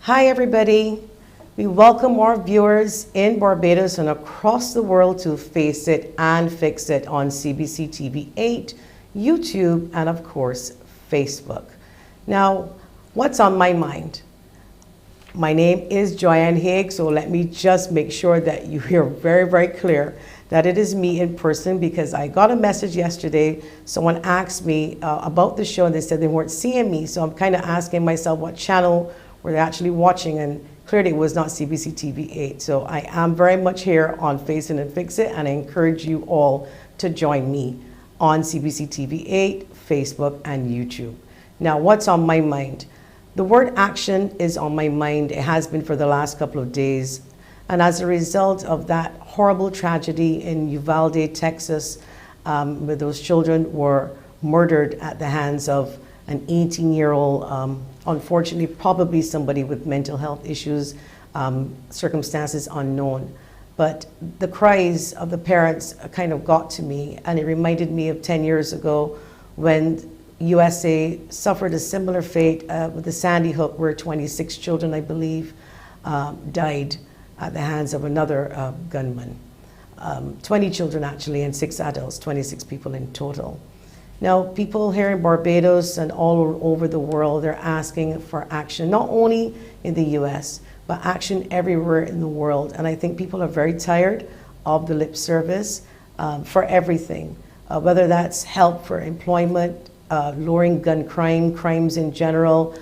Hi everybody. We welcome our viewers in Barbados and across the world to Face It and Fix It on CBC TV 8, YouTube, and of course, Facebook. Now, what's on my mind? My name is Diane Haigh, so let me just make sure that you hear very clear that it is me in person, because I got a message yesterday. Someone asked me about the show and they said they weren't seeing me, so I'm kind of asking myself what channel were they actually watching, and clearly it was not CBC TV 8. So I am very much here on Face It and Fix It, and I encourage you all to join me on CBC TV 8, Facebook, and YouTube. Now, what's on my mind? The word action is on my mind. It has been for the last couple of days. And as a result of that horrible tragedy in Uvalde, Texas, where those children were murdered at the hands of an 18-year-old, unfortunately, probably somebody with mental health issues, circumstances unknown. But the cries of the parents kind of got to me, and it reminded me of 10 years ago when USA suffered a similar fate with the Sandy Hook, where 26 children, I believe, died at the hands of another gunman. 20 children actually, and 6 adults, 26 people in total. Now, people here in Barbados and all over the world, they're asking for action, not only in the US, but action everywhere in the world. And I think people are very tired of the lip service for everything, whether that's help for employment, lowering gun crime, crimes in general.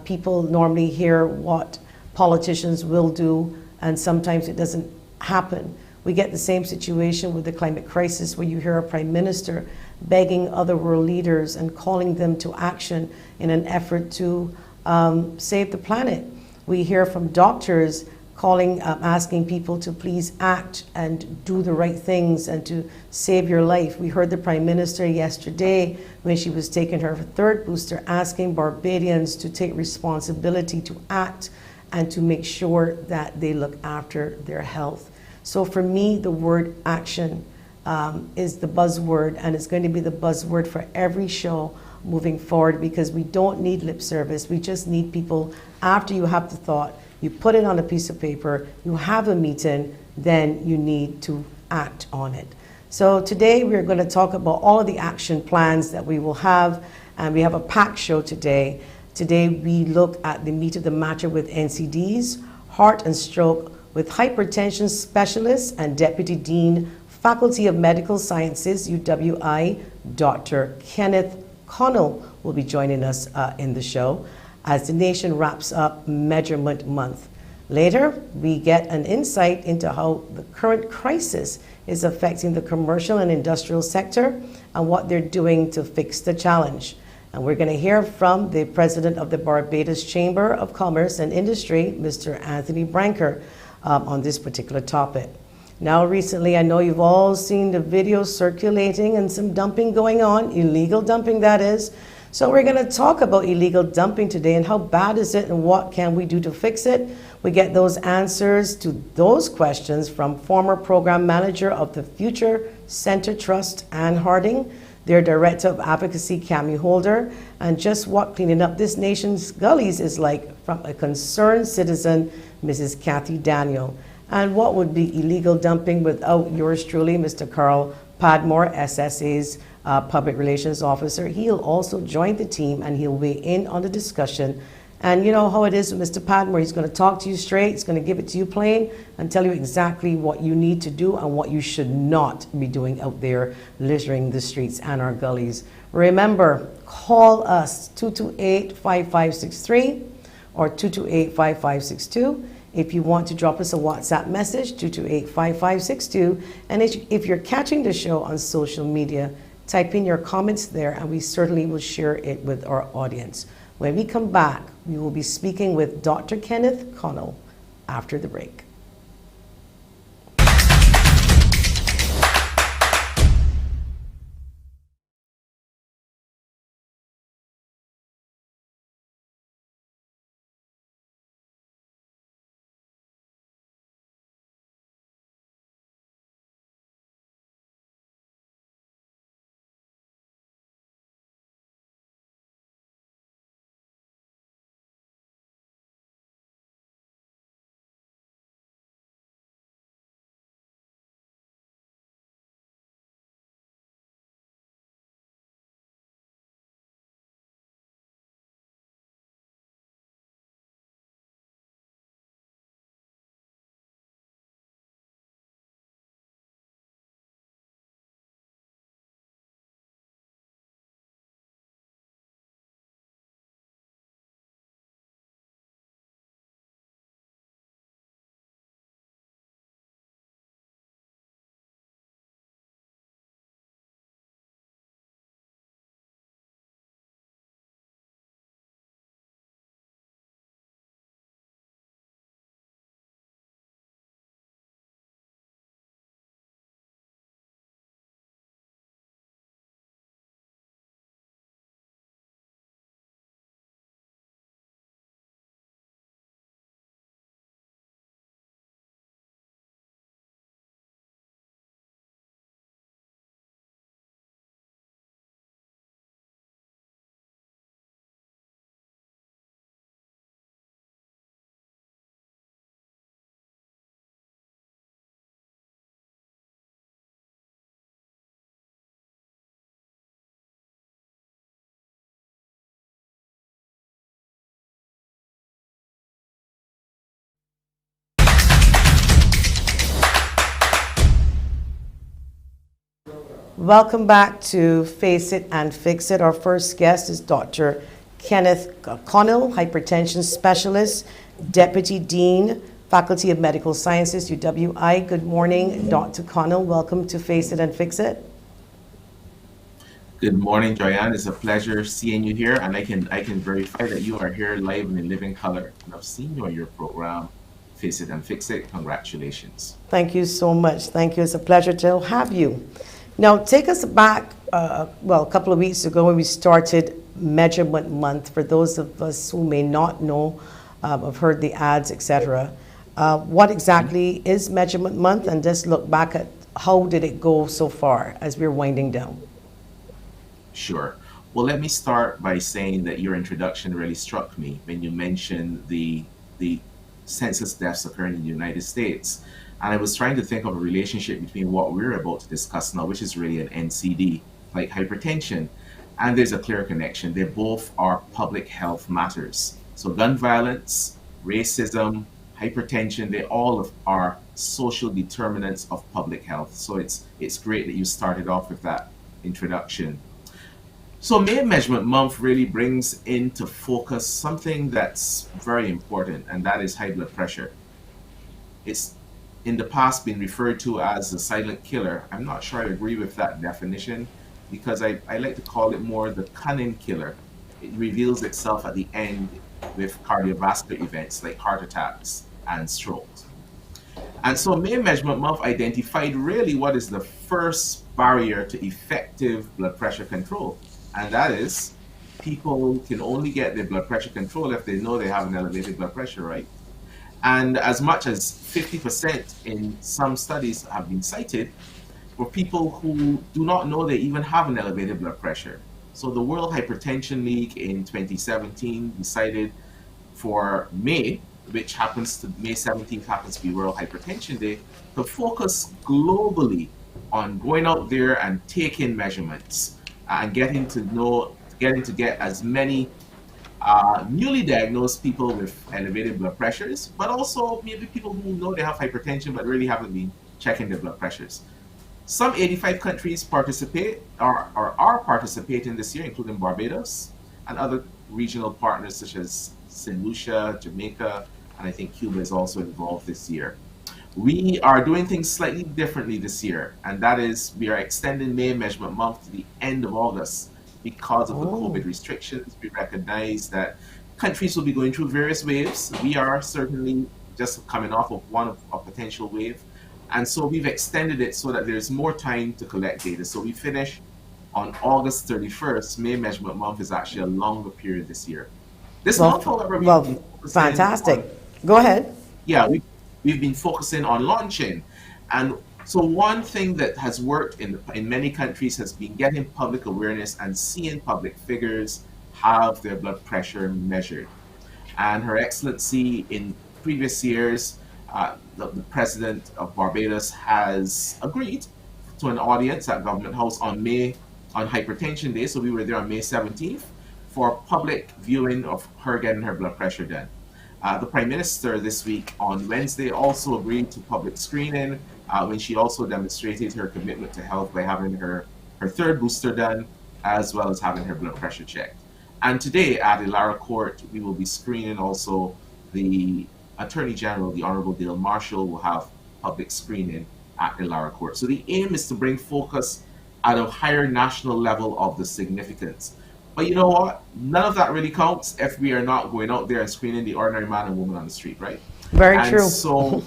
People normally hear what politicians will do, and sometimes it doesn't happen. We get the same situation with the climate crisis, where you hear a prime minister begging other world leaders and calling them to action in an effort to save the planet. We hear from doctors calling, asking people to please act and do the right things and to save your life. We heard the Prime Minister yesterday, when she was taking her third booster, asking Barbadians to take responsibility to act and to make sure that they look after their health. So for me, the word action is the buzzword, and it's going to be the buzzword for every show moving forward, because we don't need lip service. We just need people, after you have the thought, you put it on a piece of paper, you have a meeting, then you need to act on it. So today we're going to talk about all of the action plans that we will have, and we have a packed show today. Today we look at the meat of the matter with NCDs, heart and stroke, with hypertension specialist and Deputy Dean, Faculty of Medical Sciences, UWI, Dr. Kenneth Connell will be joining us in the show as the nation wraps up Measurement Month. Later, we get an insight into how the current crisis is affecting the commercial and industrial sector and what they're doing to fix the challenge. And we're going to hear from the President of the Barbados Chamber of Commerce and Industry, Mr. Anthony Branker, on this particular topic. Now, recently, I know you've all seen the videos circulating and some dumping going on, illegal dumping that is. So we're going to talk about illegal dumping today and how bad is it and what can we do to fix it. We get those answers to those questions from former program manager of the Future Center Trust, Ann Harding, their director of advocacy, KAMMIE Holder, and just what cleaning up this nation's gullies is like from a concerned citizen, Mrs. Kathie Daniel. And what would be illegal dumping without yours truly, Mr. Carl Padmore, SSA's Public Relations Officer. He'll also join the team and he'll weigh in on the discussion. And you know how it is with Mr. Padmore. He's going to talk to you straight, he's going to give it to you plain, and tell you exactly what you need to do and what you should not be doing out there littering the streets and our gullies. Remember, call us 228-5563 or 228-5562. If you want to drop us a WhatsApp message, 228-5562. And if you're catching the show on social media, type in your comments there and we certainly will share it with our audience. When we come back, we will be speaking with Dr. Kenneth Connell after the break. Welcome back to Face It and Fix It. Our first guest is Dr. Kenneth Connell, hypertension specialist, Deputy Dean, Faculty of Medical Sciences, UWI. Good morning, Dr. Connell. Welcome to Face It and Fix It. Good morning, Diane. It's a pleasure seeing you here, and I can verify that you are here live and in living color. And I've seen you on your program, Face It and Fix It. Congratulations. Thank you so much. Thank you. It's a pleasure to have you. Now, take us back, a couple of weeks ago when we started Measurement Month. For those of us who may not know, have heard the ads, etc. What exactly is Measurement Month? And just look back at how did it go so far as we're winding down. Sure. Well, let me start by saying that your introduction really struck me when you mentioned the census deaths occurring in the United States. And I was trying to think of a relationship between what we're about to discuss now, which is really an NCD, like hypertension. And there's a clear connection. They both are public health matters. So gun violence, racism, hypertension, they all are social determinants of public health. So it's great that you started off with that introduction. So May Measurement Month really brings into focus something that's very important, and that is high blood pressure. It's in the past been referred to as the silent killer. I'm not sure I agree with that definition because I like to call it more the cunning killer. It reveals itself at the end with cardiovascular events like heart attacks and strokes. And so May Measurement Month identified really what is the first barrier to effective blood pressure control. And that is people can only get their blood pressure control if they know they have an elevated blood pressure, right? And as much as 50% in some studies have been cited for people who do not know they even have an elevated blood pressure. So the World Hypertension League in 2017 decided for May, which May 17th happens to be World Hypertension Day, to focus globally on going out there and taking measurements and getting to get as many newly diagnosed people with elevated blood pressures, but also maybe people who know they have hypertension but really haven't been checking their blood pressures. Some 85 countries participate or are participating this year, including Barbados and other regional partners such as St. Lucia, Jamaica, and I think Cuba is also involved this year. We are doing things slightly differently this year, and that is we are extending May Measurement Month to the end of August. Because of the COVID restrictions, we recognize that countries will be going through various waves. We are certainly just coming off of one of a potential wave. And so we've extended it so that there's more time to collect data. So we finish on August 31st. May Measurement Month is actually a longer period this year. This month, however, fantastic. Go ahead. Yeah, we've been focusing on launching. And so one thing that has worked in many countries has been getting public awareness and seeing public figures have their blood pressure measured. And Her Excellency in previous years, the President of Barbados has agreed to an audience at Government House on Hypertension Day. So we were there on May 17th for public viewing of her getting her blood pressure done. The Prime Minister this week on Wednesday also agreed to public screening when she also demonstrated her commitment to health by having her third booster done, as well as having her blood pressure checked. And today at Ilara Court, we will be screening also the Attorney General, the Honorable Dale Marshall, will have public screening at Ilara Court. So the aim is to bring focus at a higher national level of the significance. But you know what? None of that really counts if we are not going out there and screening the ordinary man and woman on the street, right? Very true. So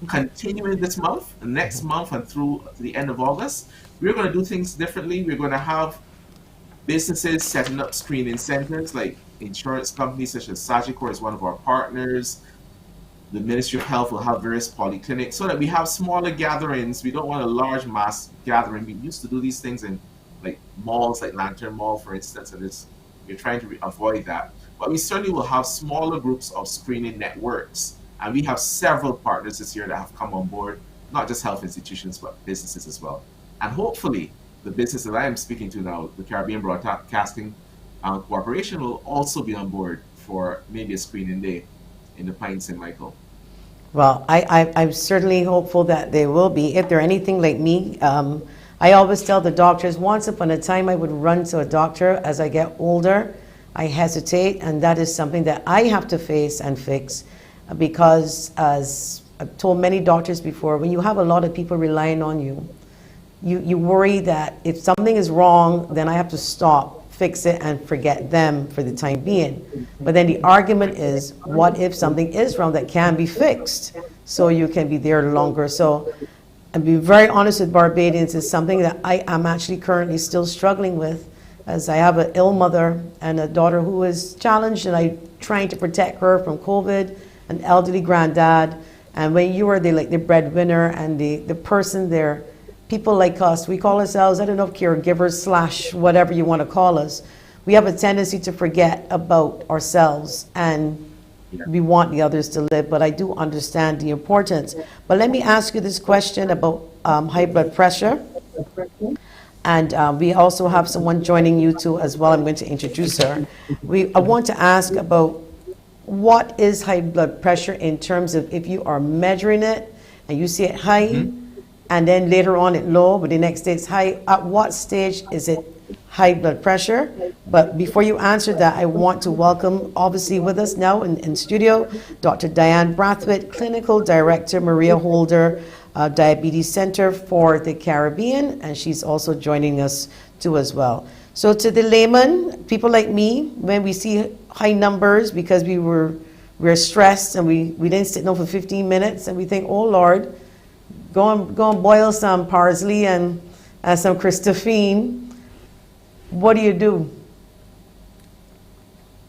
continuing this month, next month, and through the end of August, we're going to do things differently. We're going to have businesses setting up screening centers, like insurance companies such as Sagicor is one of our partners. The Ministry of Health will have various polyclinics so that we have smaller gatherings. We don't want a large mass gathering. We used to do these things in like malls, like Lantern Mall, for instance, and we're trying to avoid that. But we certainly will have smaller groups of screening networks. And we have several partners this year that have come on board, not just health institutions, but businesses as well. And hopefully, the business that I am speaking to now, the Caribbean Broadcasting Corporation, will also be on board for maybe a screening day in the Pine St. Michael. Well, I'm certainly hopeful that they will be. If they're anything like me, I always tell the doctors, once upon a time I would run to a doctor. As I get older, I hesitate, and that is something that I have to face and fix, because as I've told many doctors before, when you have a lot of people relying on you, you worry that if something is wrong, then I have to stop, fix it, and forget them for the time being. But then the argument is, what if something is wrong that can be fixed so you can be there longer? So, and be very honest with Barbadians, is something that I am actually currently still struggling with, as I have an ill mother and a daughter who is challenged, and I'm trying to protect her from COVID, an elderly granddad. And when you are the breadwinner and the person there, people like us, we call ourselves, I don't know, caregivers slash whatever you want to call us. We have a tendency to forget about ourselves, and we want the others to live, but I do understand the importance. But let me ask you this question about high blood pressure. And we also have someone joining you too as well. I'm going to introduce her. I want to ask about what is high blood pressure in terms of if you are measuring it and you see it high, and then later on it low, but the next day it's high. At what stage is it high blood pressure? But before you answer that, I want to welcome, obviously with us now in studio, Dr. Diane Bradford, Clinical Director, Maria Holder, Diabetes Center for the Caribbean, and she's also joining us too as well. So to the layman, people like me, when we see high numbers because we're stressed and we didn't sit down for 15 minutes and we think, oh Lord, go and boil some parsley and some Christophine. What do?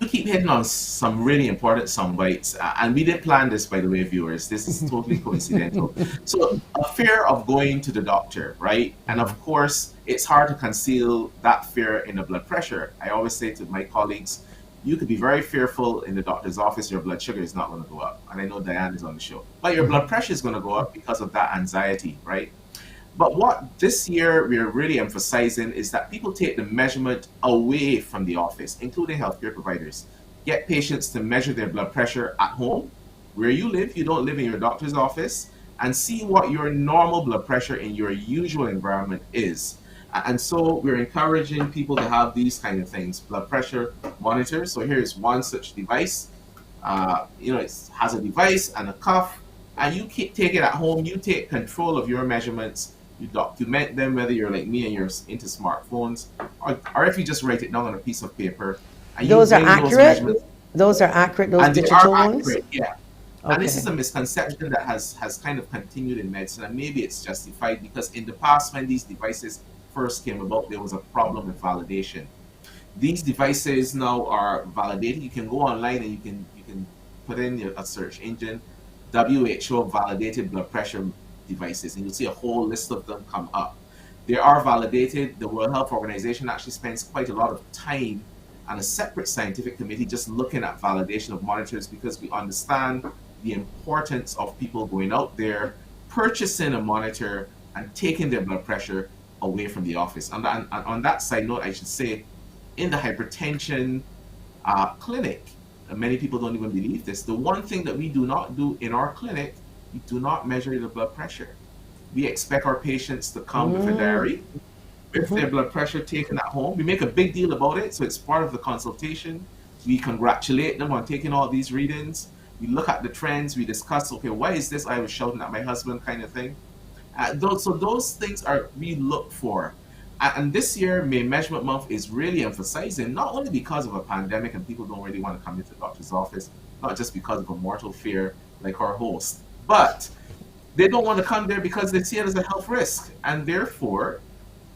You keep hitting on some really important sound bites, and we didn't plan this, by the way, viewers. This is totally coincidental. So, a fear of going to the doctor, right? And of course, it's hard to conceal that fear in a blood pressure. I always say to my colleagues, you could be very fearful in the doctor's office, your blood sugar is not going to go up. And I know Diane is on the show. But your blood pressure is going to go up because of that anxiety, right? But what this year we're really emphasizing is that people take the measurement away from the office, including healthcare providers. Get patients to measure their blood pressure at home, where you live. You don't live in your doctor's office, and see what your normal blood pressure in your usual environment is. And so we're encouraging people to have these kind of things, blood pressure monitors. So here's one such device. It has a device and a cuff, and you take it at home. You take control of your measurements. You document them, whether you're like me and you're into smartphones, or if you just write it down on a piece of paper. And those are accurate? Those are accurate, those digital ones? Yeah. Okay. And this is a misconception that has kind of continued in medicine, and maybe it's justified because in the past, when these devices first came about, there was a problem with validation. These devices now are validated. You can go online and you can put in a search engine, WHO validated blood pressure devices, and you'll see a whole list of them come up. They are validated. The World Health Organization actually spends quite a lot of time and a separate scientific committee just looking at validation of monitors, because we understand the importance of people going out there, purchasing a monitor and taking their blood pressure away from the office. And on that side note, I should say, in the hypertension clinic, and many people don't even believe this, the one thing that we do not do in our clinic, we do not measure the blood pressure. We expect our patients to come with a diary, with their blood pressure taken at home. We make a big deal about it, so it's part of the consultation. We congratulate them on taking all these readings. We look at the trends, we discuss, okay, why is this I was shouting at my husband kind of thing. So those things are we look for. And this year, May Measurement Month is really emphasizing, not only because of a pandemic and people don't really want to come into the doctor's office, not just because of a mortal fear like our host, but they don't want to come there because they see it as a health risk. And therefore,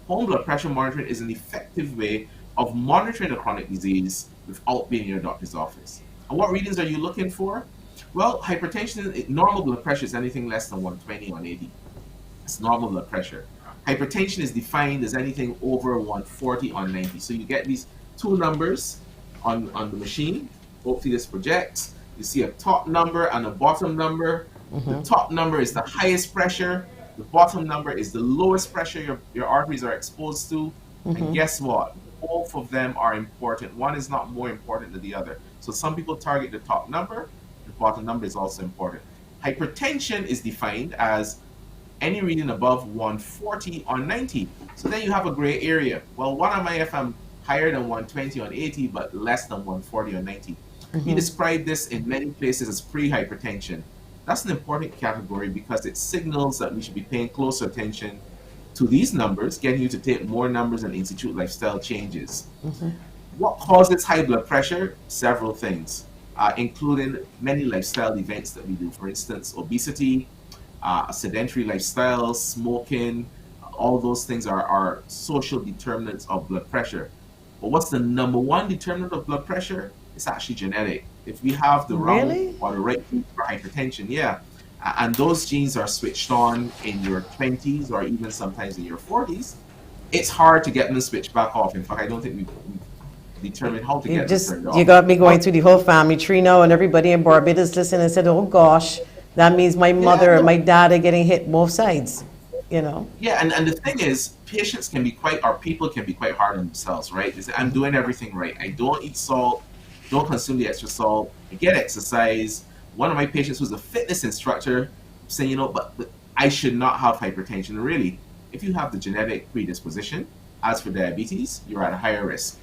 home blood pressure monitoring is an effective way of monitoring a chronic disease without being in your doctor's office. And what readings are you looking for? Well, hypertension, normal blood pressure is anything less than 120 on 80. It's normal blood pressure. Hypertension is defined as anything over 140 on 90. So you get these two numbers on the machine. Hopefully this projects. You see a top number and a bottom number. The top number is the highest pressure. The bottom number is the lowest pressure your arteries are exposed to. And guess what? Both of them are important. One is not more important than the other. So some people target the top number. The bottom number is also important. Hypertension is defined as any reading above 140 on 90. So then you have a gray area. Well, what am I if I'm higher than 120 on 80, but less than 140 on 90? We describe this in many places as pre-hypertension. That's an important category because it signals that we should be paying closer attention to these numbers, getting you to take more numbers and institute lifestyle changes. What causes high blood pressure? Several things, including many lifestyle events that we do. For instance, obesity, a sedentary lifestyle, smoking, all those things are social determinants of blood pressure. But what's the number one determinant of blood pressure? It's actually genetic. If we have the wrong Really? or the right gene for hypertension, yeah, and those genes are switched on in your 20s or even sometimes in your 40s, it's hard to get them switched back off. In fact, I don't think we've determined how to You get them just, turned you off. got me going through the whole family tree now, and everybody in Barbados listening and said, oh gosh, that means my mother and my dad are getting hit both sides, you know? Yeah, and the thing is, patients can be quite, or people can be quite hard on themselves, right? They say, I'm doing everything right. I don't eat salt, don't consume the extra salt, I get exercise. One of my patients was a fitness instructor saying, you know, but I should not have hypertension. Really, if you have the genetic predisposition, as for diabetes, you're at a higher risk.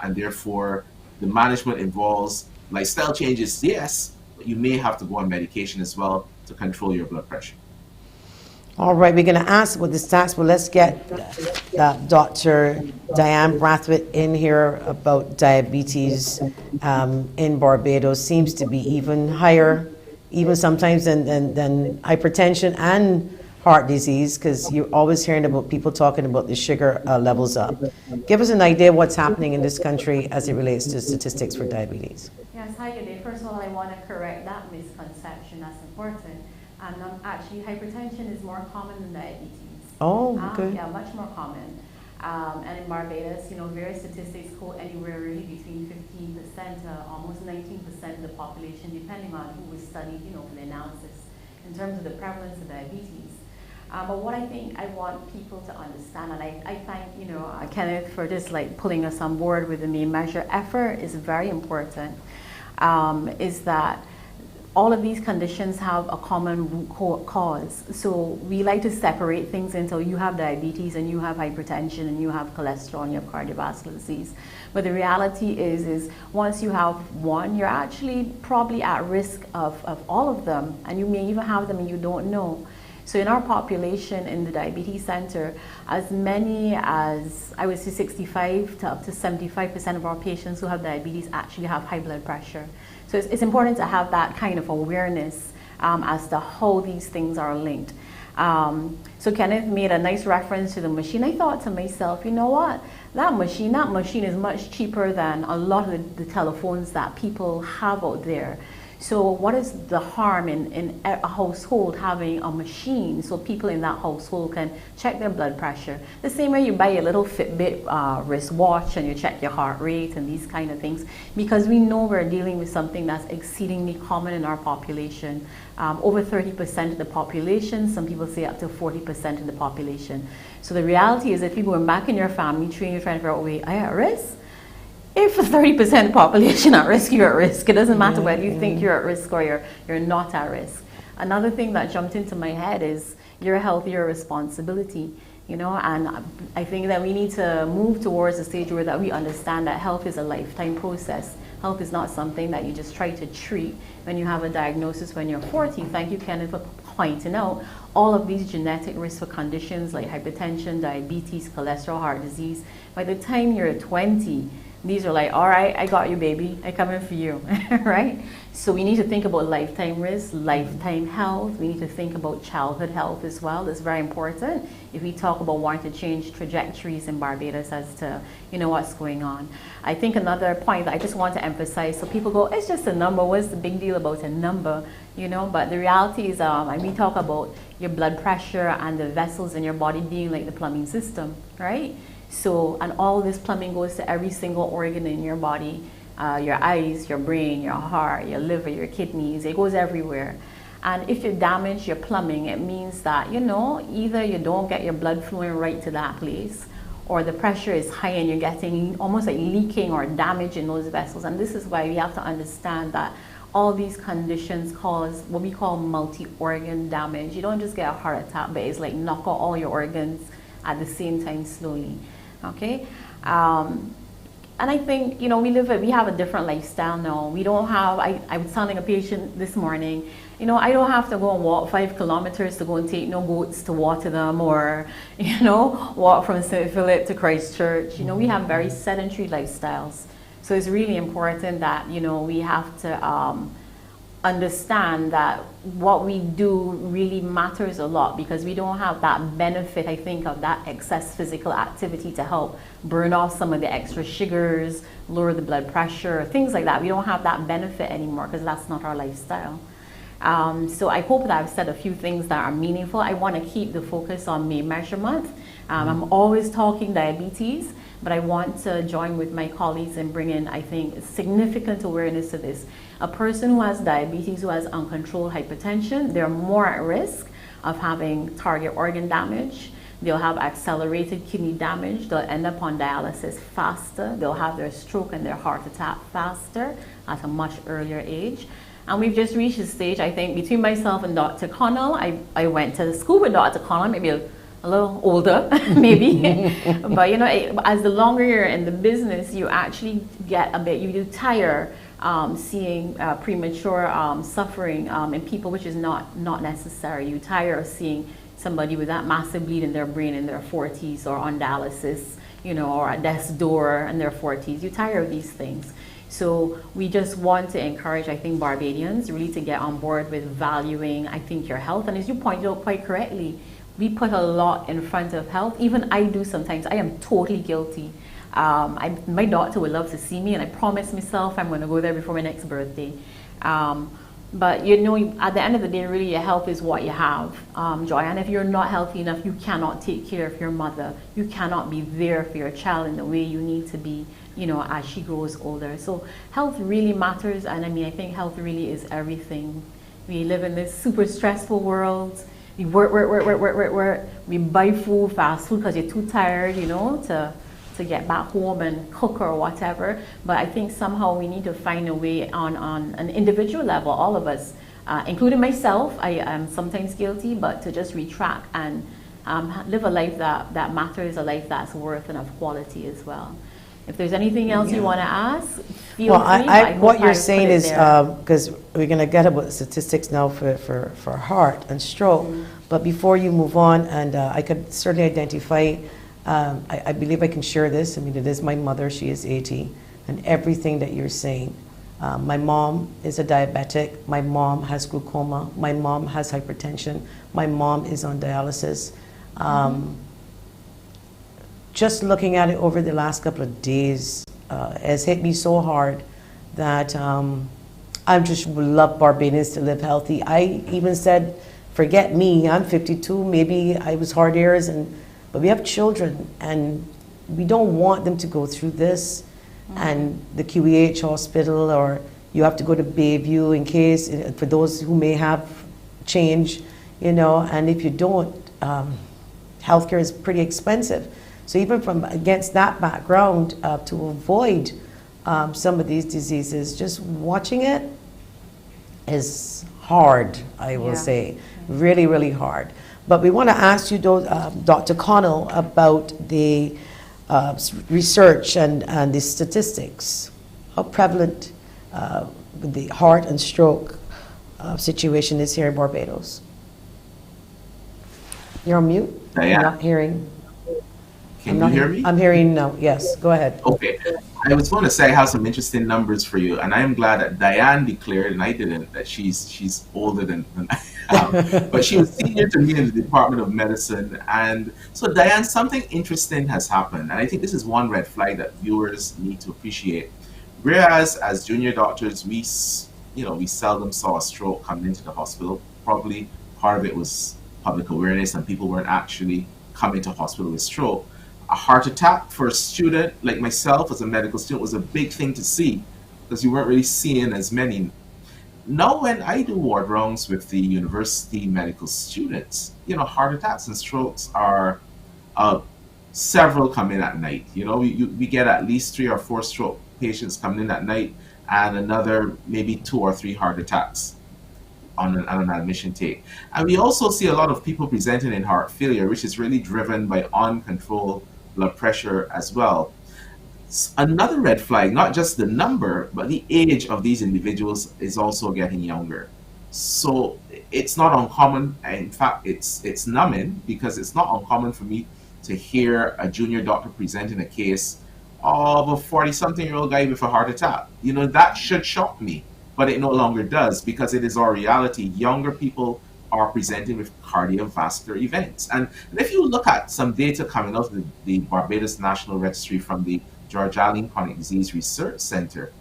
And therefore, the management involves lifestyle changes, yes, but you may have to go on medication as well to control your blood pressure. All right, we're going to ask about the stats, but let's get Dr. Diane Bradford in here about diabetes in Barbados. Seems to be even higher, even sometimes than hypertension and heart disease, because you're always hearing about people talking about the sugar levels up. Give us an idea of what's happening in this country as it relates to statistics for diabetes. Yes, hi, good day. First of all, I want to correct that misconception. That's important. Actually, hypertension is more common than diabetes. Oh, okay. Yeah, much more common. And in Barbados, you know, various statistics quote anywhere really between 15% to almost 19% of the population, depending on who was studied, you know, for the analysis in terms of the prevalence of diabetes. But what I think I want people to understand, and I thank, you know, Kenneth for just like pulling us on board with the main measure. Effort is very important, is that all of these conditions have a common root cause. So we like to separate things into you have diabetes and you have hypertension and you have cholesterol and you have cardiovascular disease. But the reality is once you have one, you're actually probably at risk of all of them, and you may even have them and you don't know. So in our population in the diabetes center, as many as, I would say 65 to up to 75% of our patients who have diabetes actually have high blood pressure. So it's important to have that kind of awareness as to how these things are linked. So Kenneth made a nice reference to the machine. I thought to myself, you know what? That machine is much cheaper than a lot of the telephones that people have out there. So what is the harm in a household having a machine so people in that household can check their blood pressure? The same way you buy a little Fitbit wristwatch and you check your heart rate and these kind of things, because we know we're dealing with something that's exceedingly common in our population. Over 30% of the population, some people say up to 40% of the population. So the reality is if you're going back in your family tree and you're trying to figure out, wait, are you at risk? If 30% of the population at risk, you're at risk. It doesn't matter whether you think you're at risk or you're not at risk. Another thing that jumped into my head is your health, your responsibility. You know, and I think that we need to move towards a stage where that we understand that health is a lifetime process. Health is not something that you just try to treat when you have a diagnosis when you're 40. Thank you, Kenneth, for pointing out all of these genetic risk for conditions like hypertension, diabetes, cholesterol, heart disease. By the time you're 20, these are like, all right, I got you, baby. I come in for you, right? So we need to think about lifetime risk, lifetime health. We need to think about childhood health as well. It's very important if we talk about wanting to change trajectories in Barbados as to, you know, what's going on. I think another point that I just want to emphasize, so people go, it's just a number. What's the big deal about a number? You know, but the reality is, and we talk about your blood pressure and the vessels in your body being like the plumbing system, right? So, and all this plumbing goes to every single organ in your body, your eyes, your brain, your heart, your liver, your kidneys, it goes everywhere. And if you damage your plumbing, it means that, you know, either you don't get your blood flowing right to that place, or the pressure is high and you're getting almost like leaking or damage in those vessels. And this is why we have to understand that all these conditions cause what we call multi-organ damage. You don't just get a heart attack, but it's like knock out all your organs at the same time slowly. Okay. And I think, you know, we have a different lifestyle now. We don't have, I was telling a patient this morning, you know, I don't have to go and walk 5 kilometers to go and take no goats to water them, or, you know, walk from St. Philip to Christchurch. You know, we have very sedentary lifestyles. So it's really important that, you know, we have to understand that what we do really matters a lot, because we don't have that benefit, I think, of that excess physical activity to help burn off some of the extra sugars, lower the blood pressure, things like that. We don't have that benefit anymore because that's not our lifestyle. So I hope that I've said a few things that are meaningful. I want to keep the focus on May Measure Month. I'm always talking diabetes, but I want to join with my colleagues and bring in, I think, significant awareness to this. A person who has diabetes, who has uncontrolled hypertension, they're more at risk of having target organ damage. They'll have accelerated kidney damage. They'll end up on dialysis faster. They'll have their stroke and their heart attack faster at a much earlier age. And we've just reached a stage, I think, between myself and Dr. Connell. I went to school with Dr. Connell, maybe a little older, maybe. But, you know, as the longer you're in the business, you actually get a bit, you do tire seeing premature suffering in people, which is not necessary. You tire of seeing somebody with that massive bleed in their brain in their 40s, or on dialysis, you know, or at death's door in their 40s. You tire of these things. So we just want to encourage, I think, Barbadians really to get on board with valuing, I think, your health. And as you pointed out quite correctly, we put a lot in front of health. Even I do sometimes. I am totally guilty. My doctor would love to see me, and I promised myself I'm going to go there before my next birthday. But you know, at the end of the day, really, your health is what you have, Joy. And if you're not healthy enough, you cannot take care of your mother. You cannot be there for your child in the way you need to be, you know, as she grows older. So health really matters, and I mean, I think health really is everything. We live in this super stressful world. We work. We buy food, fast food, because you're too tired, you know, to get back home and cook or whatever. But I think somehow we need to find a way on an individual level, all of us, including myself. I am sometimes guilty, but to just retract and live a life that matters, a life that's worth and of quality as well. If there's anything else you want to ask, feel free. What you're saying is, because we're going to get about statistics now for heart and stroke, but before you move on, and I could certainly identify, I believe I can share this. I mean, it is my mother. She is 80, and everything that you're saying. My mom is a diabetic. My mom has glaucoma. My mom has hypertension. My mom is on dialysis. Just looking at it over the last couple of days has hit me so hard that I just would love Barbadians to live healthy. I even said, forget me, I'm 52, maybe I was hard years, but we have children, and we don't want them to go through this. And the QEH hospital, or you have to go to Bayview in case, for those who may have change, you know, and if you don't, healthcare is pretty expensive. So even from against that background, to avoid some of these diseases, just watching it is hard, I will say, really, really hard. But we want to ask you, Dr. Connell, about the research and the statistics. How prevalent the heart and stroke situation is here in Barbados. You're on mute. Diane? I'm not hearing. Can you hear me? I'm hearing now. Yes, go ahead. Okay. I was going to say I have some interesting numbers for you, and I am glad that Diane declared, and I didn't, that she's older than I am. But she was senior to me in the Department of Medicine. And so, Diane, something interesting has happened, and I think this is one red flag that viewers need to appreciate. Whereas as junior doctors, we seldom saw a stroke coming into the hospital. Probably part of it was public awareness, and people weren't actually coming to hospital with stroke. A heart attack for a student like myself as a medical student was a big thing to see, because you weren't really seeing as many. Now when I do ward rounds with the university medical students, you know, heart attacks and strokes are several come in at night. You know, we get at least 3 or 4 stroke patients coming in at night, and another maybe 2 or 3 heart attacks on an admission take. And we also see a lot of people presenting in heart failure, which is really driven by uncontrolled blood pressure as well. Another red flag, not just the number, but the age of these individuals is also getting younger. So it's not uncommon. In fact, it's numbing, because it's not uncommon for me to hear a junior doctor presenting a case of a 40-something-year-old guy with a heart attack. You know, that should shock me, but it no longer does, because it is our reality. Younger people are presenting with cardiovascular events. And if you look at some data coming out of the Barbados National Registry from the George Allen Chronic Disease Research Center,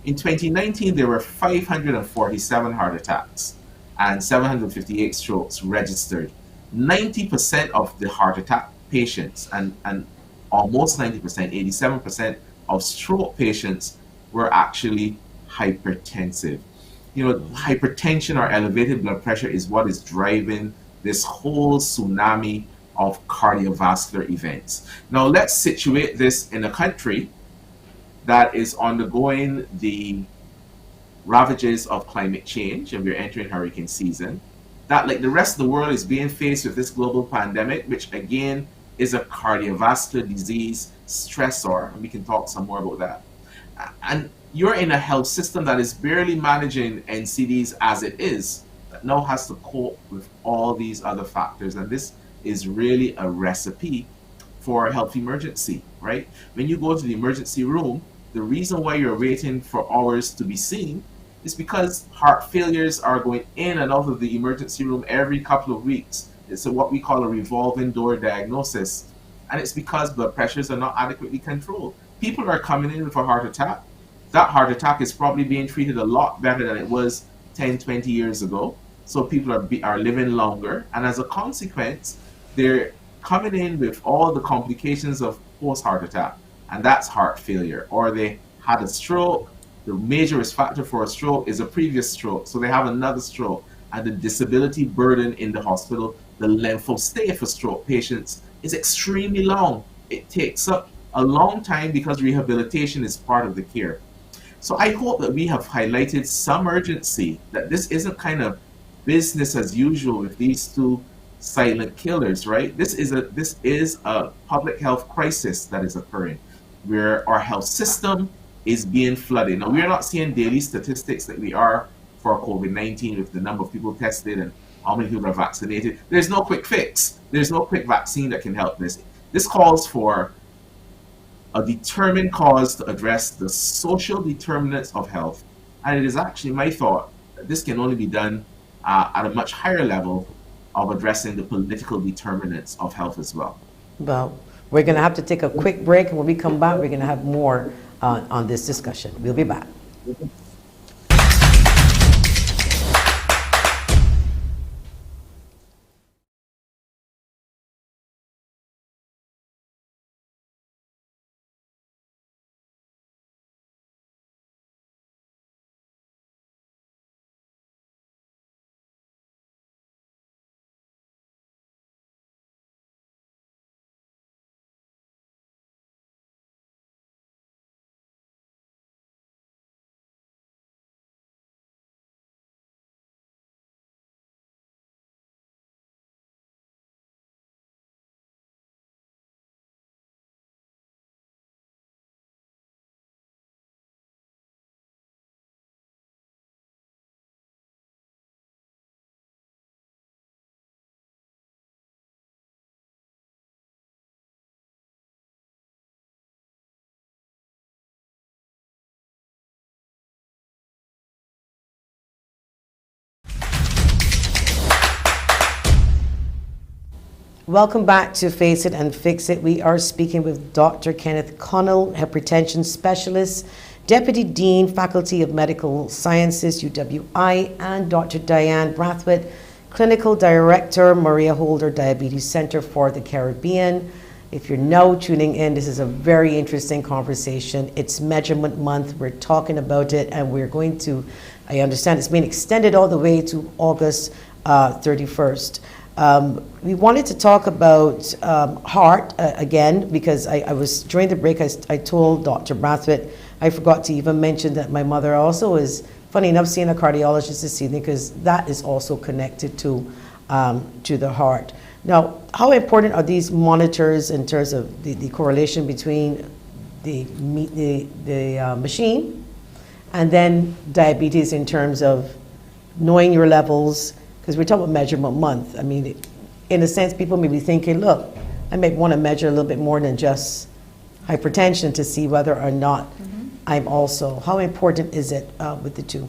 in 2019, there were 547 heart attacks and 758 strokes registered. 90% of the heart attack patients and almost 90%, 87% of stroke patients were actually hypertensive. You know, hypertension or elevated blood pressure is what is driving this whole tsunami of cardiovascular events. Now, let's situate this in a country that is undergoing the ravages of climate change, and we're entering hurricane season, that, like the rest of the world, is being faced with this global pandemic, which again is a cardiovascular disease stressor, and we can talk some more about that. And you're in a health system that is barely managing NCDs as it is, that now has to cope with all these other factors, and this is really a recipe for a health emergency, right? When you go to the emergency room, the reason why you're waiting for hours to be seen is because heart failures are going in and out of the emergency room every couple of weeks. It's what we call a revolving door diagnosis. And it's because blood pressures are not adequately controlled. People are coming in with a heart attack. That heart attack is probably being treated a lot better than it was 10, 20 years ago. So people are living longer. And as a consequence, they're coming in with all the complications of post-heart attack. And that's heart failure. Or they had a stroke. The major risk factor for a stroke is a previous stroke. So they have another stroke. And the disability burden in the hospital, the length of stay for stroke patients is extremely long. It takes up a long time because rehabilitation is part of the care. So I hope that we have highlighted some urgency, that this isn't kind of business as usual with these two silent killers, right? This is a public health crisis that is occurring, where our health system is being flooded. Now, we are not seeing daily statistics that we are for COVID-19 with the number of people tested and how many people are vaccinated. There's no quick fix. There's no quick vaccine that can help this. This calls for a determined cause to address the social determinants of health. And it is actually my thought that this can only be done at a much higher level of addressing the political determinants of health as well. Well, we're going to have to take a quick break, and when we come back, we're going to have more on this discussion. We'll be back. Welcome back to Face It and Fix It. We are speaking with Dr. Kenneth CONNELL, hypertension specialist, Deputy Dean, Faculty of Medical Sciences, UWI, and Dr. Diane Bradford, Clinical Director, Maria Holder Diabetes Center for the Caribbean. If you're now tuning in, this is a very interesting conversation. It's Measurement Month. We're talking about it, and we're going to, I understand it's being extended all the way to August 31st. We wanted to talk about heart again, because I was, during the break, I told Dr. Bradford I forgot to even mention that my mother also is, funny enough, seeing a cardiologist this evening because that is also connected to the heart. Now, how important are these monitors in terms of the correlation between the machine and then diabetes in terms of knowing your levels? Because we're talking about measurement month. I mean, in a sense, people may be thinking, look, I may want to measure a little bit more than just hypertension to see whether or not I'm also. How important is it with the two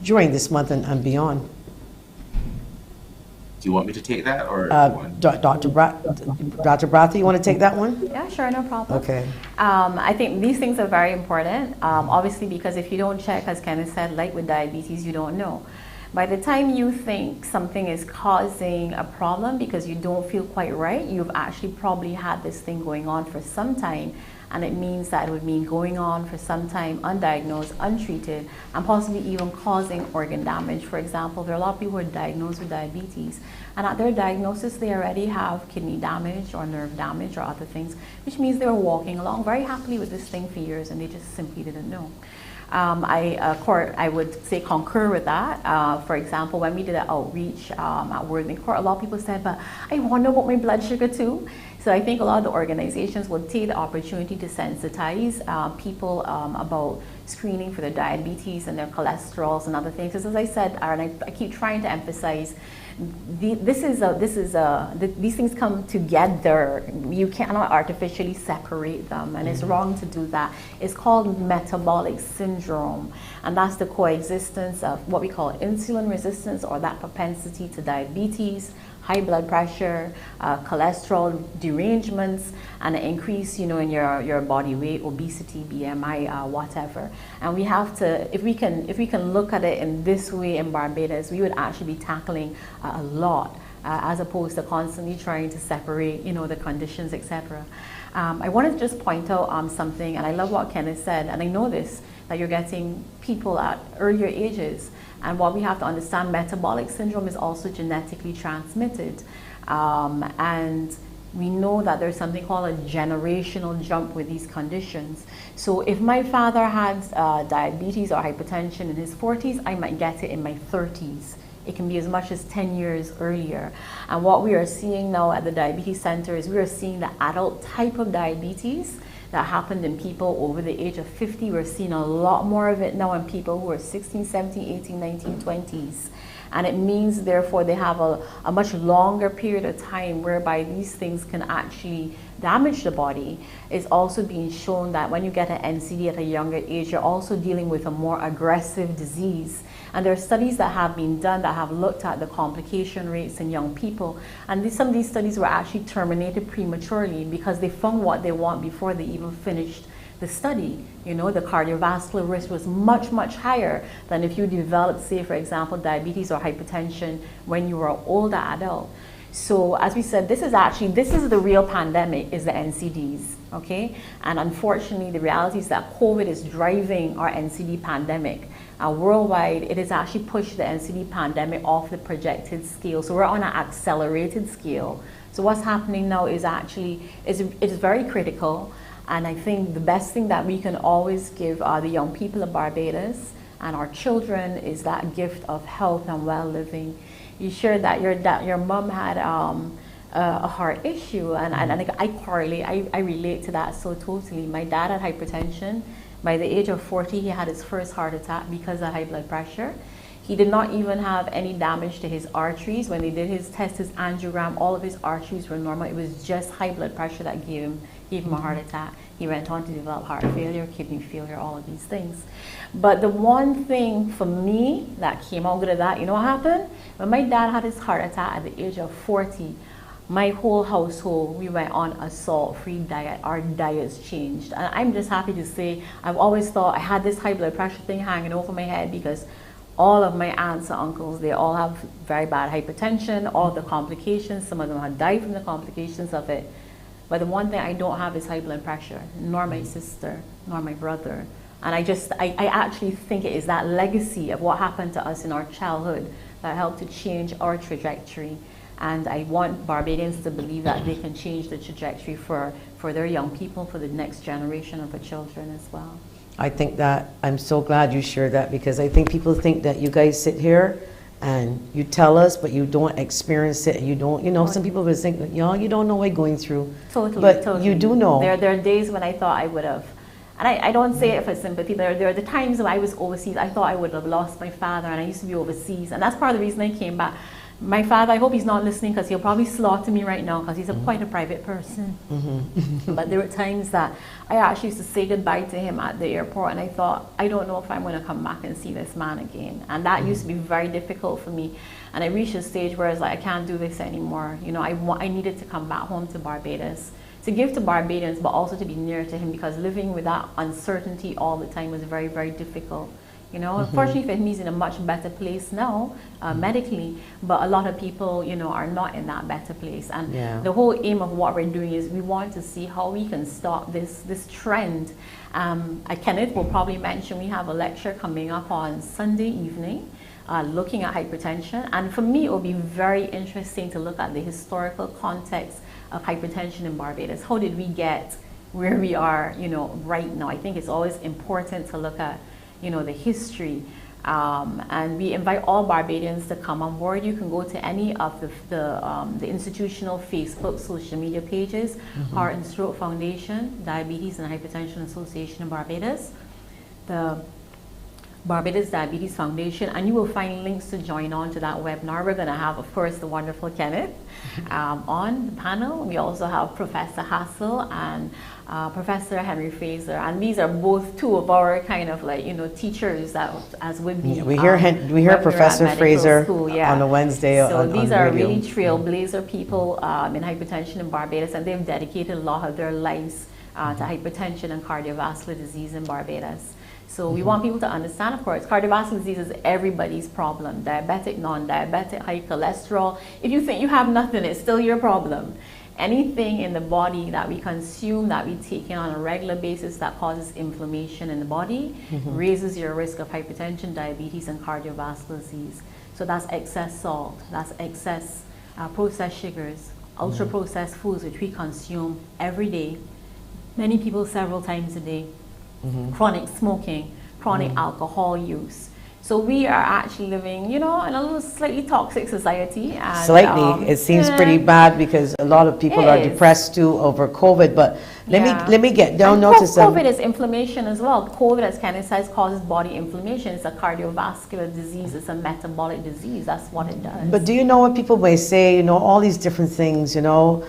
during this month and beyond? Do you want me to take that, or Dr. Bratha, you want to take that one? Yeah, sure, no problem. Okay. I think these things are very important, obviously, because if you don't check, as Kenneth said, like with diabetes, you don't know. By the time you think something is causing a problem because you don't feel quite right, you've actually probably had this thing going on for some time, and it means that it would mean going on for some time undiagnosed, untreated, and possibly even causing organ damage. For example, there are a lot of people who are diagnosed with diabetes, and at their diagnosis they already have kidney damage or nerve damage or other things, which means they were walking along very happily with this thing for years and they just simply didn't know. I would say concur with that. For example, when we did an outreach at Worthing Court, a lot of people said, but I want to know about my blood sugar too. So I think a lot of the organizations would take the opportunity to sensitize people about screening for their diabetes and their cholesterols and other things. Because as I said, and I keep trying to emphasize, these things come together. You cannot artificially separate them, and it's wrong to do that. It's called metabolic syndrome, and that's the coexistence of what we call insulin resistance, or that propensity to diabetes, high blood pressure, cholesterol derangements, and an increase, in your body weight, obesity, BMI, whatever. And we have to, if we can look at it in this way in Barbados, we would actually be tackling a lot, as opposed to constantly trying to separate, the conditions, etc. I wanted to just point out something, and I love what Kenneth said, and I know this, that you're getting people at earlier ages. And what we have to understand, metabolic syndrome is also genetically transmitted. And we know that there's something called a generational jump with these conditions. So if my father had diabetes or hypertension in his 40s, I might get it in my 30s. It can be as much as 10 years earlier. And what we are seeing now at the diabetes center is we are seeing the adult type of diabetes that happened in people over the age of 50. We're seeing a lot more of it now in people who are 16, 17, 18, 19, 20s. And it means, therefore, they have a much longer period of time whereby these things can actually damage the body. It's also being shown that when you get an NCD at a younger age, you're also dealing with a more aggressive disease. And there are studies that have been done that have looked at the complication rates in young people. And some of these studies were actually terminated prematurely because they found what they want before they even finished the study. The cardiovascular risk was much, much higher than if you developed, say, for example, diabetes or hypertension when you were an older adult. So as we said, this is the real pandemic, is the NCDs, okay? And unfortunately, the reality is that COVID is driving our NCD pandemic. Worldwide, it has actually pushed the NCD pandemic off the projected scale. So we're on an accelerated scale. So what's happening now is it's very critical. And I think the best thing that we can always give the young people of Barbados and our children is that gift of health and well-living. You shared that your mom had a heart issue, and I relate to that so totally. My dad had hypertension. By the age of 40, he had his first heart attack because of high blood pressure. He did not even have any damage to his arteries. When they did his test, his angiogram, all of his arteries were normal. It was just high blood pressure that gave him a heart attack. He went on to develop heart failure, kidney failure, all of these things. But the one thing for me that came out good of that, you know what happened? When my dad had his heart attack at the age of 40, my whole household, we went on a salt-free diet. Our diets changed. And I'm just happy to say, I've always thought I had this high blood pressure thing hanging over my head because all of my aunts and uncles, they all have very bad hypertension, all of the complications. Some of them have died from the complications of it. But the one thing I don't have is high blood pressure, nor my sister, nor my brother. And I actually think it is that legacy of what happened to us in our childhood that helped to change our trajectory. And I want Barbadians to believe that they can change the trajectory for their young people, for the next generation of the children as well. I think that I'm so glad you shared that, because I think people think that you guys sit here and you tell us, but you don't experience it. And you don't, you know, some people would think, you don't know what you're going through. Totally, but totally. You do know. There are days when I thought I would have. And I don't say it for sympathy. There are the times when I was overseas, I thought I would have lost my father, and I used to be overseas. And that's part of the reason I came back. My father, I hope he's not listening, because he'll probably slaughter me right now, because he's quite a private person. But there were times that I actually used to say goodbye to him at the airport, and I thought, I don't know if I'm going to come back and see this man again. And that used to be very difficult for me. And I reached a stage where I was like, I can't do this anymore. You know, I needed to come back home to Barbados, to give to Barbadians, but also to be near to him, because living with that uncertainty all the time was very, very difficult. You know, unfortunately for him, he's in a much better place now, medically, but a lot of people, you know, are not in that better place. And the whole aim of what we're doing is we want to see how we can stop this trend. Kenneth will probably mention we have a lecture coming up on Sunday evening, looking at hypertension. And for me, it will be very interesting to look at the historical context of hypertension in Barbados. How did we get where we are, you know, right now? I think it's always important to look at, you know, the history, and we invite all Barbadians to come on board. You can go to any of the institutional Facebook social media pages, Heart and Stroke Foundation, Diabetes and Hypertension Association in Barbados, the Barbados Diabetes Foundation, and you will find links to join on to that webinar. We're going to have, of course, the wonderful Kenneth on the panel. We also have Professor Hassel and Professor Henry Fraser, and these are both two of our kind of like, you know, teachers that as would be. We hear Professor Fraser on a Wednesday. So these on are radio. really trailblazer people in hypertension in Barbados, and they've dedicated a lot of their lives to hypertension and cardiovascular disease in Barbados. So we want people to understand, of course, cardiovascular disease is everybody's problem. Diabetic, non-diabetic, high cholesterol. If you think you have nothing, it's still your problem. Anything in the body that we consume, that we take in on a regular basis that causes inflammation in the body, raises your risk of hypertension, diabetes, and cardiovascular disease. So that's excess salt, that's excess processed sugars, ultra-processed foods which we consume every day, many people several times a day, chronic smoking, chronic alcohol use. So we are actually living, you know, in a little slightly toxic society. And, slightly. It seems pretty bad because a lot of people are depressed too over COVID. But let me get down now to some. COVID is inflammation as well. COVID, as Kenneth says, causes body inflammation. It's a cardiovascular disease. It's a metabolic disease. That's what it does. But do you know what people may say? You know, all these different things. You know,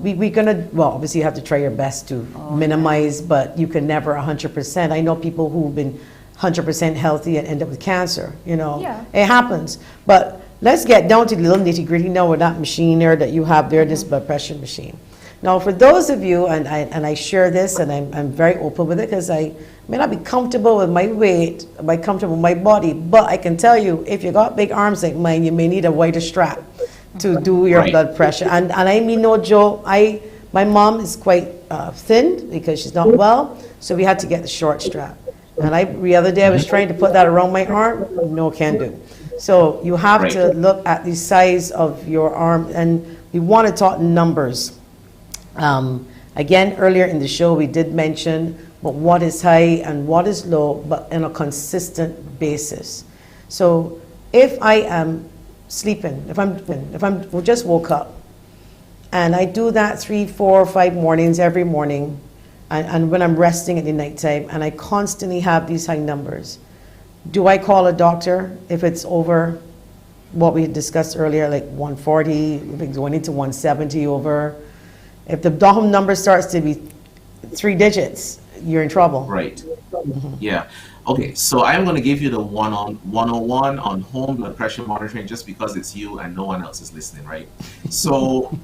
we're gonna. Well, obviously you have to try your best to minimize, but you can never 100%. I know people who've been 100% healthy and end up with cancer, you know. It happens. But let's get down to the little nitty gritty now with that machine there that you have there, this blood pressure machine. Now for those of you, and I share this and I'm very open with it because I may not be comfortable with my weight, comfortable with my body, but I can tell you if you got big arms like mine, you may need a wider strap to do your blood pressure. And I mean no joke, my mom is quite thin because she's not well, so we had to get the short strap. And the other day I was trying to put that around my arm, no can do. So you have to look at the size of your arm, and we want to talk numbers. Again, earlier in the show we did mention what is high and what is low, but on a consistent basis. So if I am sleeping, if I'm just woke up, and I do that 3, 4, 5 mornings every morning, and when I'm resting at the nighttime, and I constantly have these high numbers, do I call a doctor if it's over what we discussed earlier, like 140, if it's going into 170 over? If the number starts to be 3 digits, you're in trouble. Right. Yeah. Okay, so I'm going to give you the 101 on home blood pressure monitoring just because it's you and no one else is listening, right? So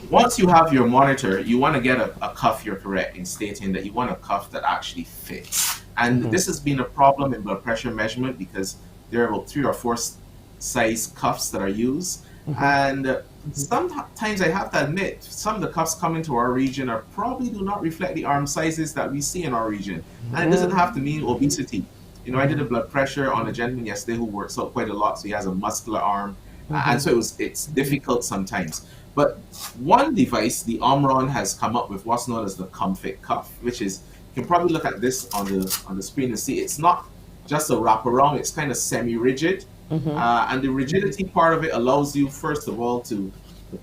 once you have your monitor, you want to get a cuff, you're correct in stating that you want a cuff that actually fits. And this has been a problem in blood pressure measurement because there are about 3 or 4 size cuffs that are used. And sometimes I have to admit, some of the cuffs coming to our region are probably do not reflect the arm sizes that we see in our region. And it doesn't have to mean obesity. You know, I did a blood pressure on a gentleman yesterday who works out quite a lot, so he has a muscular arm. And so it's difficult sometimes. But one device, the Omron, has come up with what's known as the Comfit Cuff, which is You can probably look at this on the screen and see it's not just a wraparound, it's kind of semi-rigid. And the rigidity part of it allows you, first of all, to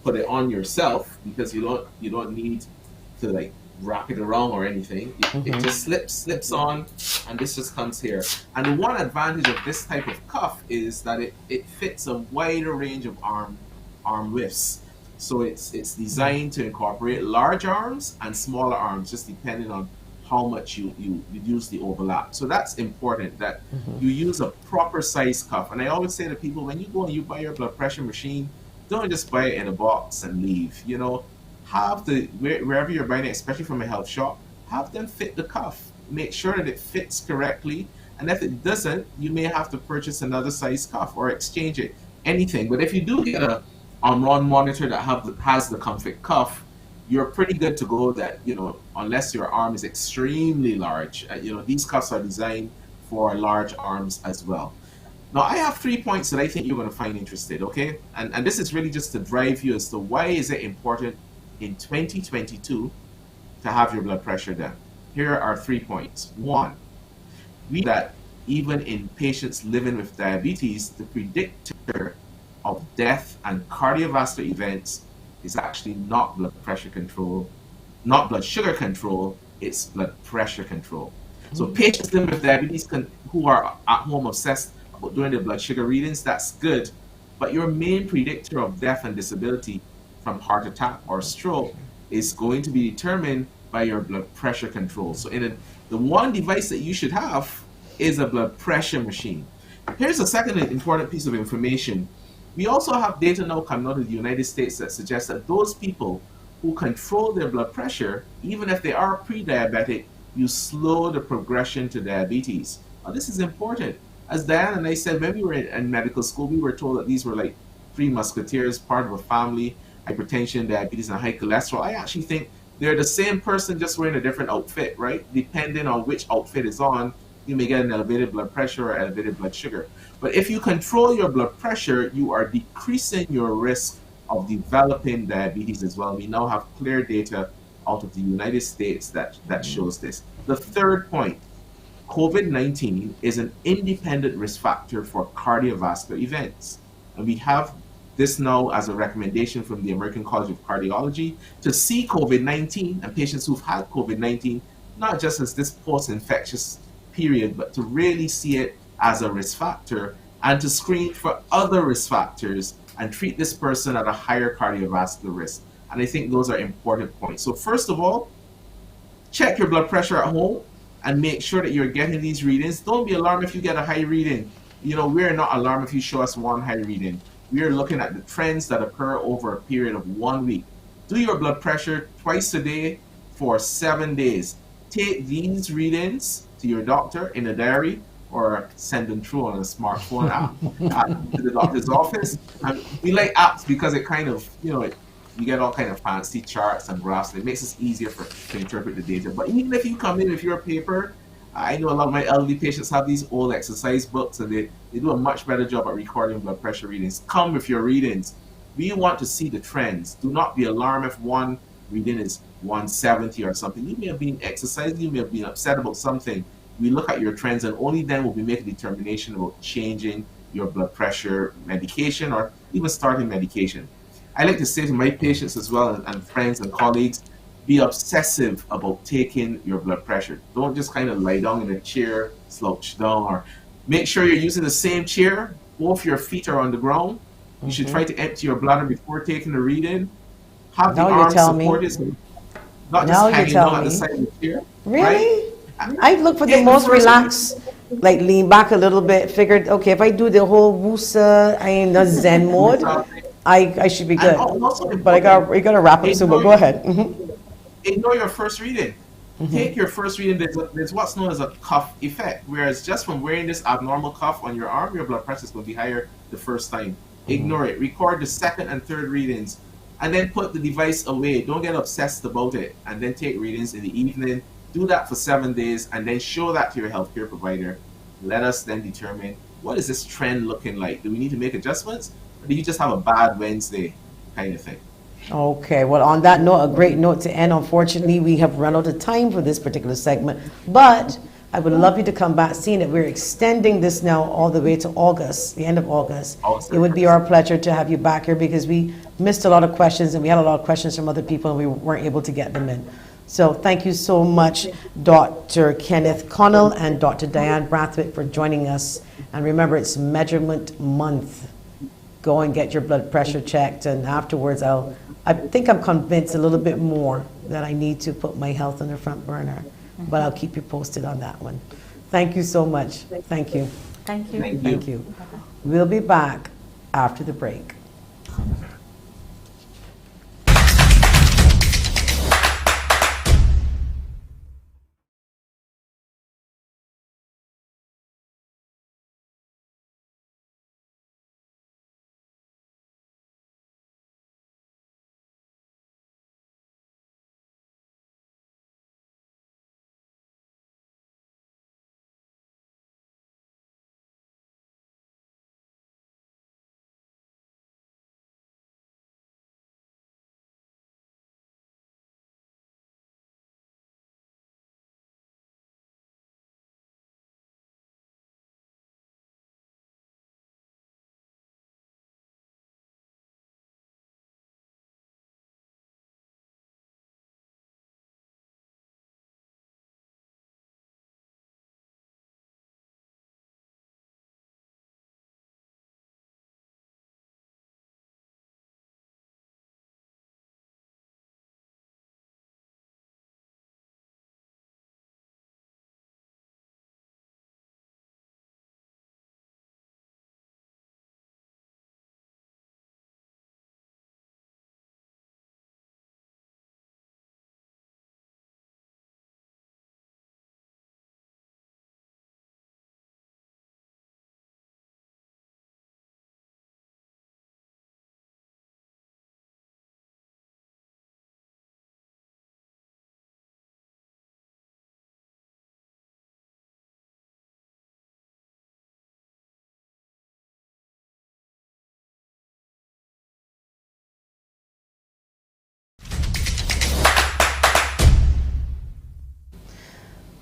put it on yourself, because you don't need to like wrap it around or anything. It just slips on, and this just comes here. And the one advantage of this type of cuff is that it fits a wider range of arm widths. So it's designed to incorporate large arms and smaller arms, just depending on how much you use the overlap. So that's important, that you use a proper size cuff. And I always say to people, when you go and you buy your blood pressure machine, don't just buy it in a box and leave. You know, have wherever you're buying it, especially from a health shop, have them fit the cuff. Make sure that it fits correctly. And if it doesn't, you may have to purchase another size cuff or exchange it, anything. But if you do get a on-run monitor that has the Comfit Cuff, you're pretty good to go. That, you know, unless your arm is extremely large, you know, these cuffs are designed for large arms as well. Now, I have 3 points that I think you're going to find interested, okay? And this is really just to drive you as to why is it important in 2022 to have your blood pressure done. Here are 3 points. One, we know that even in patients living with diabetes, the predictor of death and cardiovascular events is actually not blood pressure control, not blood sugar control, it's blood pressure control. So patients living with diabetes who are at home obsessed about doing their blood sugar readings, that's good. But your main predictor of death and disability from heart attack or stroke is going to be determined by your blood pressure control. So the one device that you should have is a blood pressure machine. Here's a second important piece of information. We also have data now coming out of the United States that suggests that those people who control their blood pressure, even if they are pre-diabetic, you slow the progression to diabetes. Now, this is important. As Diane and I said, when we were in medical school, we were told that these were like 3 musketeers, part of a family: hypertension, diabetes, and high cholesterol. I actually think they're the same person, just wearing a different outfit, right? Depending on which outfit is on, you may get an elevated blood pressure or elevated blood sugar. But if you control your blood pressure, you are decreasing your risk of developing diabetes as well. We now have clear data out of the United States that shows this. The third point, COVID-19 is an independent risk factor for cardiovascular events. And we have this now as a recommendation from the American College of Cardiology to see COVID-19 and patients who've had COVID-19, not just as this post-infectious period, but to really see it as a risk factor and to screen for other risk factors and treat this person at a higher cardiovascular risk. And I think those are important points. So first of all, check your blood pressure at home and make sure that you're getting these readings. Don't be alarmed if you get a high reading. You know, we're not alarmed if you show us one high reading. We're looking at the trends that occur over a period of 1 week. Do your blood pressure twice a day for 7 days. Take these readings to your doctor in a diary, or send them through on a smartphone app to the doctor's office. And we like apps because it kind of, you know, you get all kind of fancy charts and graphs, and it makes it easier to interpret the data. But even if you come in with your paper, I know a lot of my elderly patients have these old exercise books, and they do a much better job at recording blood pressure readings. Come with your readings. We want to see the trends. Do not be alarmed if one reading is 170 or something. You may have been exercising, you may have been upset about something. We look at your trends, and only then will we make a determination about changing your blood pressure medication or even starting medication. I like to say to my patients as well, and friends and colleagues, be obsessive about taking your blood pressure. Don't just kind of lie down in a chair, slouch down, or make sure you're using the same chair. Both your feet are on the ground. You should try to empty your bladder before taking a reading. Have the arms supported, not just hanging down at the side of the chair. Really? Right? I look for the most relaxed, like lean back a little bit, figured, okay, if I do the whole wusa, I in the Zen mode, I should be good. But I gotta wrap up soon, but go ahead. Ignore your first reading. Take your first reading. There's what's known as a cuff effect, whereas just from wearing this abnormal cuff on your arm, your blood pressure is going to be higher the first time. Ignore it. Record the second and third readings, and then put the device away. Don't get obsessed about it, and then take readings in the evening. Do that for 7 days, and then show that to your healthcare provider. Let us then determine, what is this trend looking like? Do we need to make adjustments, or do you just have a bad Wednesday kind of thing? Okay, well, on that note, a great note to end. Unfortunately, we have run out of time for this particular segment, but I would love you to come back, seeing that we're extending this now all the way to August, the end of August. August It would be 31st. our pleasure to have you back here because we missed a lot of questions and we had a lot of questions from other people and we weren't able to get them in. So thank you so much, Dr. Kenneth CONNELL and Dr. Diane Bradford, for joining us. And remember, it's Measurement Month. Go and get your blood pressure checked, and afterwards I think I'm convinced a little bit more that I need to put my health on the front burner, but I'll keep you posted on that one. Thank you so much. Thank you. Thank you. Thank Thank you. We'll be back after the break.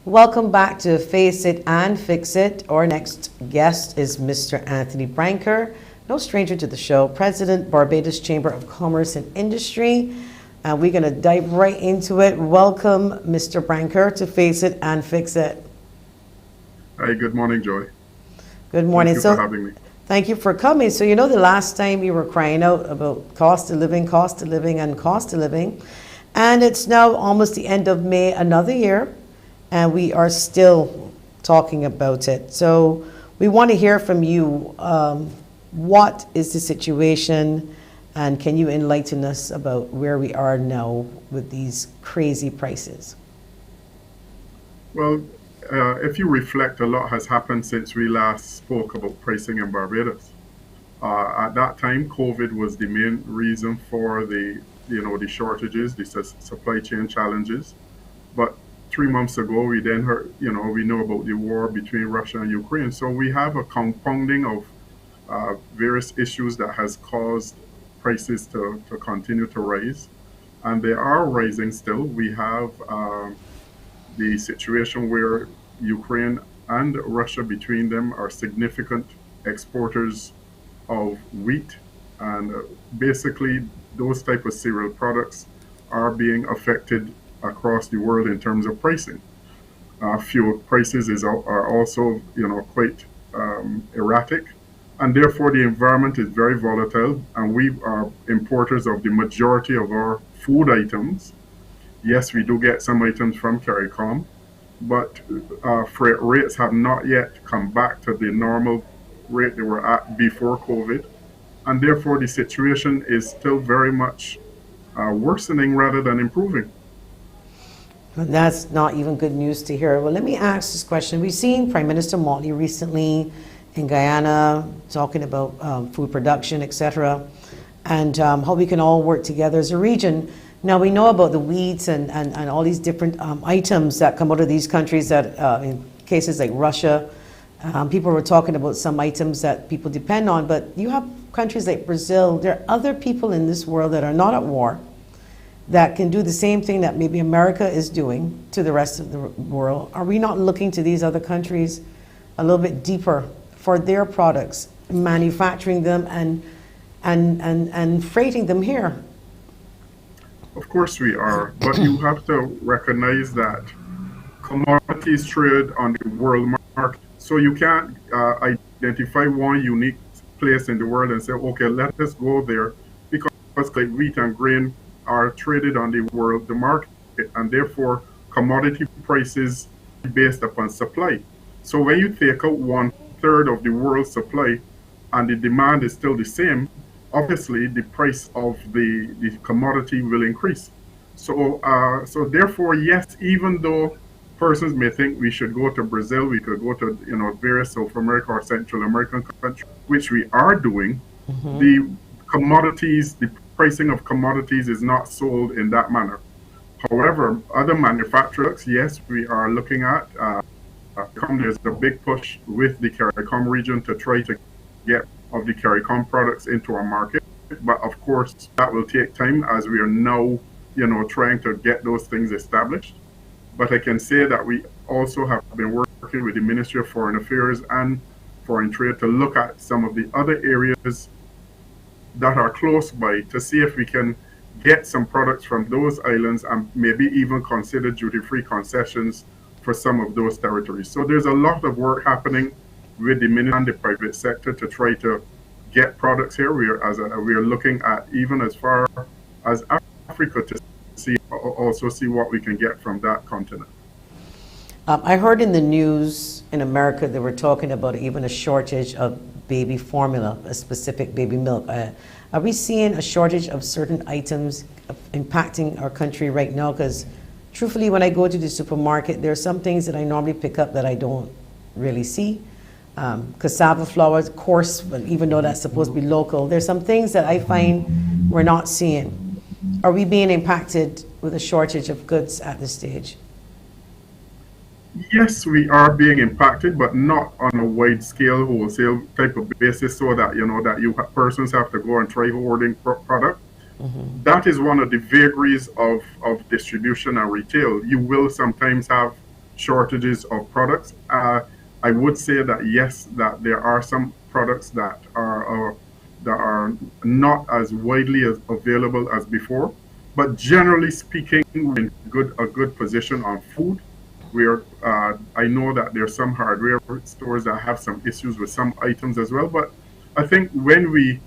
Welcome back to Face It and Fix It. Our next guest is Mr. Anthony Branker, no stranger to the show, President, Barbados Chamber of Commerce and Industry. And we're going to dive right into it. Welcome, Mr. Branker, to Face It and Fix It. Hi, good morning, Joy. Good morning. Thank you for having me. Thank you for coming. So, you know, the last time you were crying out about cost of living, and cost of living. And it's now almost the end of May, another year. And we are still talking about it. So we want to hear from you. What is the situation, and can you enlighten us about where we are now with these crazy prices? Well, if you reflect, a lot has happened since we last spoke about pricing in Barbados. At that time, COVID was the main reason for the shortages, the supply chain challenges. But 3 months ago, we then heard, we know about the war between Russia and Ukraine. So we have a compounding of various issues that has caused prices to continue to rise. And they are rising still. We have the situation where Ukraine and Russia, between them, are significant exporters of wheat. And basically, those type of cereal products are being affected across the world in terms of pricing. Fuel prices are also, quite erratic, and therefore the environment is very volatile. And we are importers of the majority of our food items. Yes, we do get some items from CARICOM, but freight rates have not yet come back to the normal rate they were at before COVID, and therefore the situation is still very much worsening rather than improving. And that's not even good news to hear. Well, let me ask this question. We've seen Prime Minister Motley recently in Guyana talking about food production, etc., and how we can all work together as a region. Now, we know about the wheats and all these different items that come out of these countries that, in cases like Russia, people were talking about some items that people depend on, but you have countries like Brazil, there are other people in this world that are not at war that can do the same thing that maybe America is doing to the rest of the world. Are we not looking to these other countries a little bit deeper for their products, manufacturing them and freighting them here? Of course we are, but you have to recognize that commodities trade on the world market. So you can't identify one unique place in the world and say, okay, let us go there, because like wheat and grain are traded on the market, and therefore commodity prices based upon supply. So when you take out 1/3 of the world's supply and the demand is still the same, obviously the price of the commodity will increase. So therefore, yes, even though persons may think we should go to Brazil, we could go to various South America or Central American countries, which we are doing. The commodities, the pricing of commodities is not sold in that manner. However, other manufacturers, yes, we are looking at. There's a big push with the CARICOM region to try to get of the CARICOM products into our market. But of course, that will take time as we are now, trying to get those things established. But I can say that we also have been working with the Ministry of Foreign Affairs and Foreign Trade to look at some of the other areas that are close by to see if we can get some products from those islands and maybe even consider duty-free concessions for some of those territories. So there's a lot of work happening with the ministry and the private sector to try to get products here. We are looking at even as far as Africa to also see what we can get from that continent. I heard in the news in America they were talking about even a shortage of baby formula, a specific baby milk. Are we seeing a shortage of certain items impacting our country right now? Because truthfully, when I go to the supermarket, there are some things that I normally pick up that I don't really see. Cassava flour, of course, but even though that's supposed to be local, there's some things that I find we're not seeing. Are we being impacted with a shortage of goods at this stage? Yes, we are being impacted, but not on a wide scale, wholesale type of basis, so that persons have to go and try hoarding product. That is one of the vagaries of distribution and retail. You will sometimes have shortages of products. I would say that yes, that there are some products that are not as widely as available as before, but generally speaking, we're in a good position on food. I know that there are some hardware stores that have some issues with some items as well, but I think when we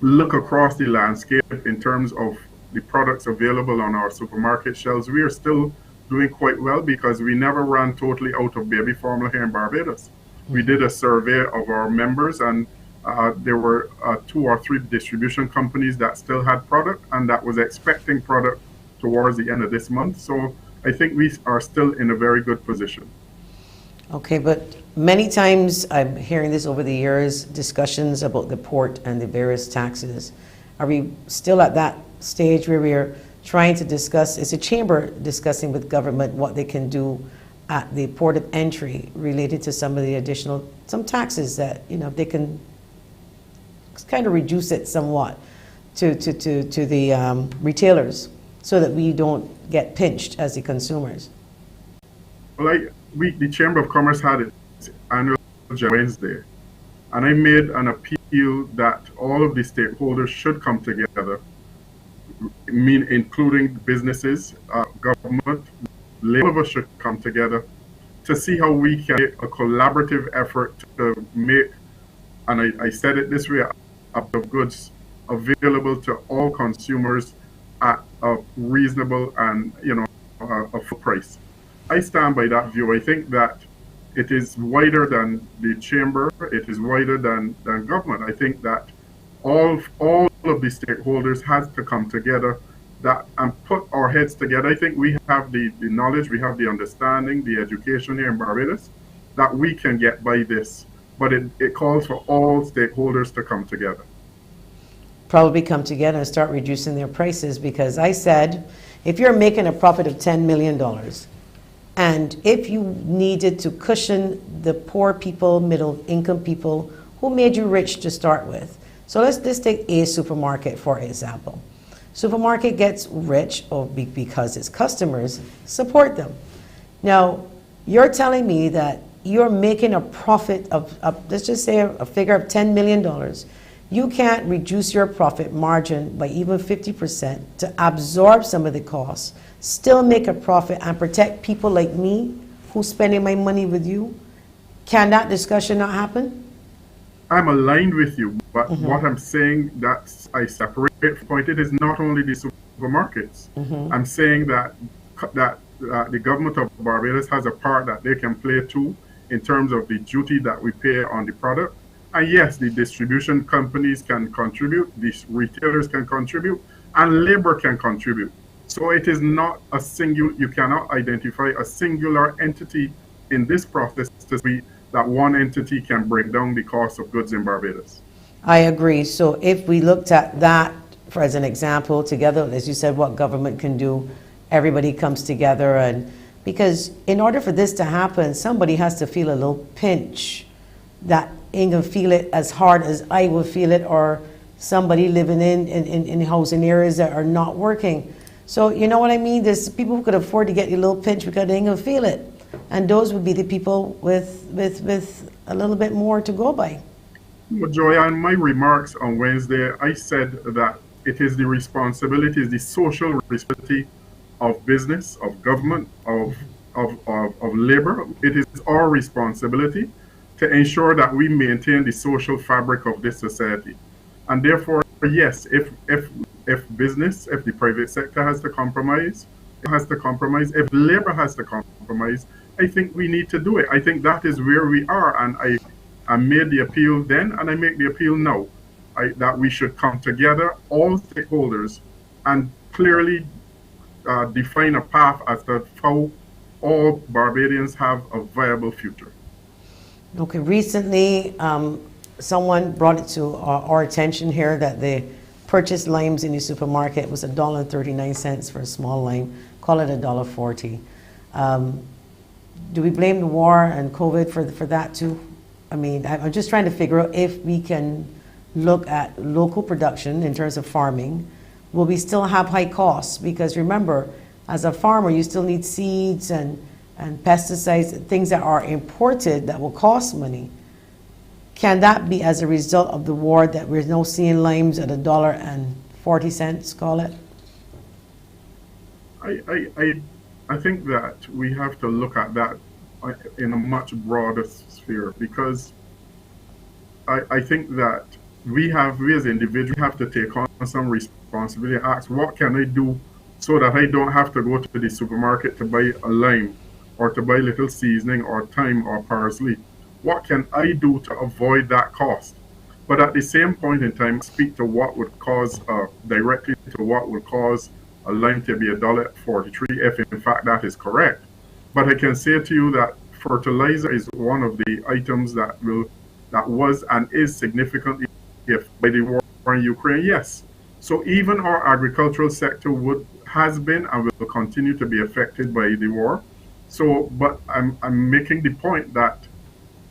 look across the landscape in terms of the products available on our supermarket shelves, we are still doing quite well because we never ran totally out of baby formula here in Barbados. We did a survey of our members, and there were 2 or 3 distribution companies that still had product and that was expecting product towards the end of this month. So I think we are still in a very good position. Okay, but many times I'm hearing this over the years, discussions about the port and the various taxes. Are we still at that stage where we are trying to discuss, is the chamber discussing with government what they can do at the port of entry related to some of the additional, some taxes that, they can kind of reduce it somewhat to the retailers so that we don't get pinched as the consumers? Well, the Chamber of Commerce had its annual Wednesday, and I made an appeal that all of the stakeholders should come together, including businesses, government, all of us should come together to see how we can make a collaborative effort to make, and I said it this way, of goods available to all consumers at a reasonable and a full price. I stand by that view. I think that it is wider than the chamber. It is wider than government. I think that all of the stakeholders has to come together and put our heads together. I think we have the knowledge, we have the understanding, the education here in Barbados that we can get by this. But it calls for all stakeholders to come together. Probably come together and start reducing their prices, because I said, if you're making a profit of $10 million, and if you needed to cushion the poor people, middle income people who made you rich to start with, So let's take a supermarket for example. Supermarket gets rich because its customers support them. Now, you're telling me that you're making a profit of let's just say a figure of $10 million. You can't reduce your profit margin by even 50% to absorb some of the costs, still make a profit and protect people like me who's spending my money with you. Can that discussion not happen? I'm aligned with you, but what I'm saying that I separate from it is not only the supermarkets. I'm saying that the government of Barbados has a part that they can play too in terms of the duty that we pay on the product. And yes, the distribution companies can contribute, the retailers can contribute, and labor can contribute. So it is not a single, you cannot identify a singular entity in this process to be that one entity can bring down the cost of goods in Barbados. I agree. So if we looked at that for as an example together, as you said, what government can do, everybody comes together, and because in order for this to happen, somebody has to feel a little pinch that ain't gonna feel it as hard as I will feel it, or somebody living in housing areas that are not working. So you know what I mean? There's people who could afford to get a little pinch because they ain't gonna feel it. And those would be the people with a little bit more to go by. Well, Joy, in my remarks on Wednesday, I said that it is the responsibility, the social responsibility of business, of government, of labor. It is our responsibility to ensure that we maintain the social fabric of this society. And therefore, yes, if business, if the private sector has to compromise, if labor has to compromise, I think we need to do it. I think that is where we are, and I made the appeal then, and I make the appeal now, that we should come together, all stakeholders, and clearly define a path as to how all Barbadians have a viable future. Okay, recently someone brought it to our attention here that the purchased limes in the supermarket was $1.39 for a small lime, call it $1.40. Do we blame the war and COVID for that too? I mean, I'm just trying to figure out if we can look at local production in terms of farming. Will we still have high costs? Because remember, as a farmer, you still need seeds and pesticides, things that are imported that will cost money. Can that be as a result of the war that we're now seeing limes at $1.40, call it? I think that we have to look at that in a much broader sphere, because I think that we as individuals have to take on some responsibility and ask, what can I do so that I don't have to go to the supermarket to buy a lime or to buy little seasoning or thyme or parsley? What can I do to avoid that cost? But at the same point in time, speak to what would cause, directly to what would cause a lime to be $1.43, if in fact that is correct. But I can say to you that fertilizer is one of the items that was and is significantly affected by the war in Ukraine, yes. So even our agricultural sector has been and will continue to be affected by the war. So, but I'm making the point that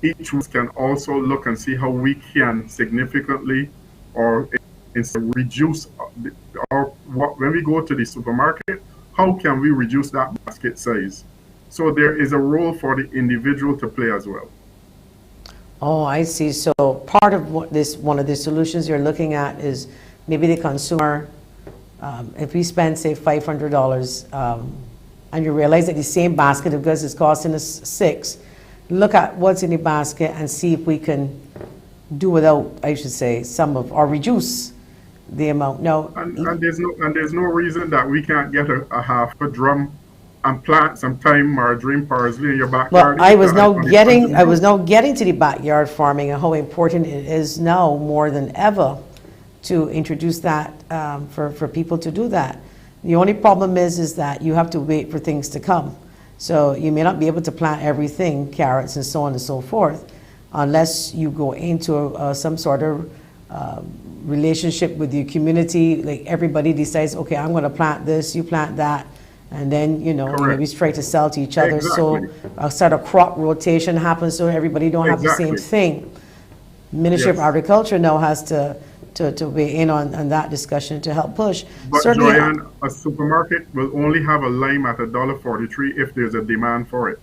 each of us can also look and see how we can significantly or reduce when we go to the supermarket, how can we reduce that basket size? So there is a role for the individual to play as well. Oh, I see. So part of one of the solutions you're looking at is maybe the consumer, if we spend say $500 and you realize that the same basket of goods is costing us $6, look at what's in the basket and see if we can do without, I should say, some of, or reduce the amount. No, and there's no reason that we can't get a half a drum and plant some thyme, marjoram, parsley in your backyard. Well, I was now getting to the backyard farming and how important it is now more than ever to introduce that for people to do that. The only problem is that you have to wait for things to come. So you may not be able to plant everything, carrots and so on and so forth, unless you go into some sort of relationship with your community. Like everybody decides, okay, I'm going to plant this, you plant that, and then, you know, maybe try to sell to each other. Exactly. So a sort of crop rotation happens so everybody don't have the same thing. Ministry of Agriculture now has to to weigh in on that discussion to help push. But Certainly, Joanne, a supermarket will only have a lime at $1.43 if there's a demand for it.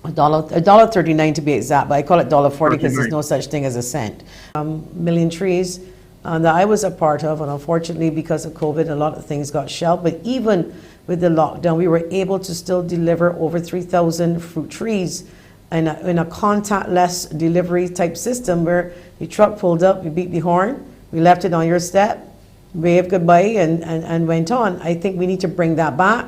$1.39 to be exact, but I call it $1.40 because there's 39. no such thing as a cent. Million trees that I was a part of, and unfortunately because of COVID, a lot of things got shelved. But even with the lockdown, we were able to still deliver over 3,000 fruit trees in a contactless delivery type system where your truck pulled up, you beat the horn, we left it on your step, waved goodbye, and went on. I think we need to bring that back.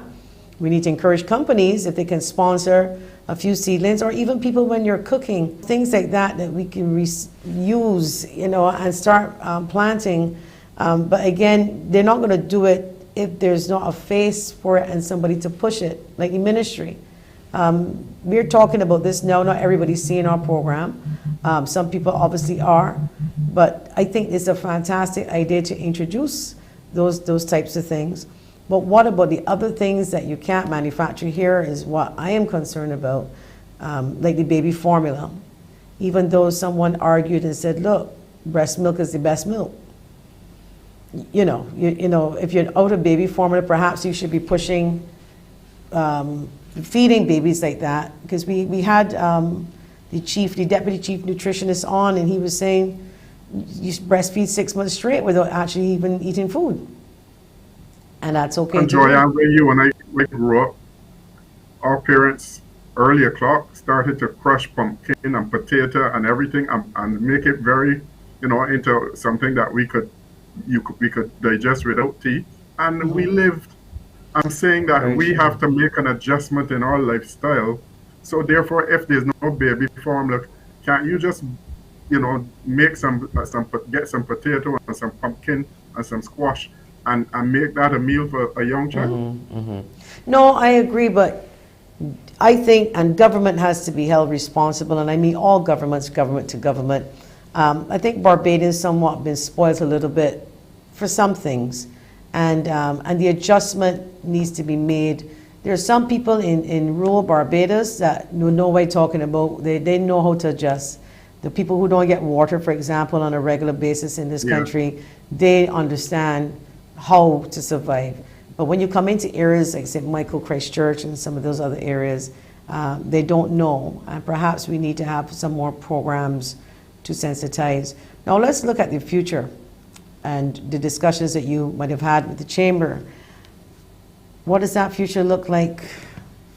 We need to encourage companies, if they can sponsor a few seedlings, or even people when you're cooking, things like that we can use, and start planting. But again, they're not going to do it if there's not a face for it and somebody to push it, like in ministry. We're talking about this now, not everybody's seeing our program. Some people obviously are, but I think it's a fantastic idea to introduce those types of things. But what about the other things that you can't manufacture here is what I am concerned about, like the baby formula. Even though someone argued and said, look, breast milk is the best milk. If you're out of baby formula, perhaps you should be pushing feeding babies like that. Because we had the deputy chief nutritionist on, and he was saying you breastfeed 6 months straight without actually even eating food. And that's okay. And Joanne, when we grew up, our parents early o'clock started to crush pumpkin and potato and everything and make it very, into something that we could digest without teeth. And we lived. I'm saying that we have to make an adjustment in our lifestyle. So therefore, if there's no baby formula, can't you just, make get some potato and some pumpkin and some squash and make that a meal for a young child? No, I agree, but I think, and government has to be held responsible, and I mean all governments, government to government. I think Barbadians somewhat been spoiled a little bit for some things, and the adjustment needs to be made. There are some people in rural Barbados that know what I'm talking about. They know how to adjust. The people who don't get water, for example, on a regular basis in this country, they understand how to survive. But when you come into areas like St. Michael, Christchurch, and some of those other areas, they don't know. And perhaps we need to have some more programs to sensitize. Now let's look at the future and the discussions that you might have had with the chamber. What does that future look like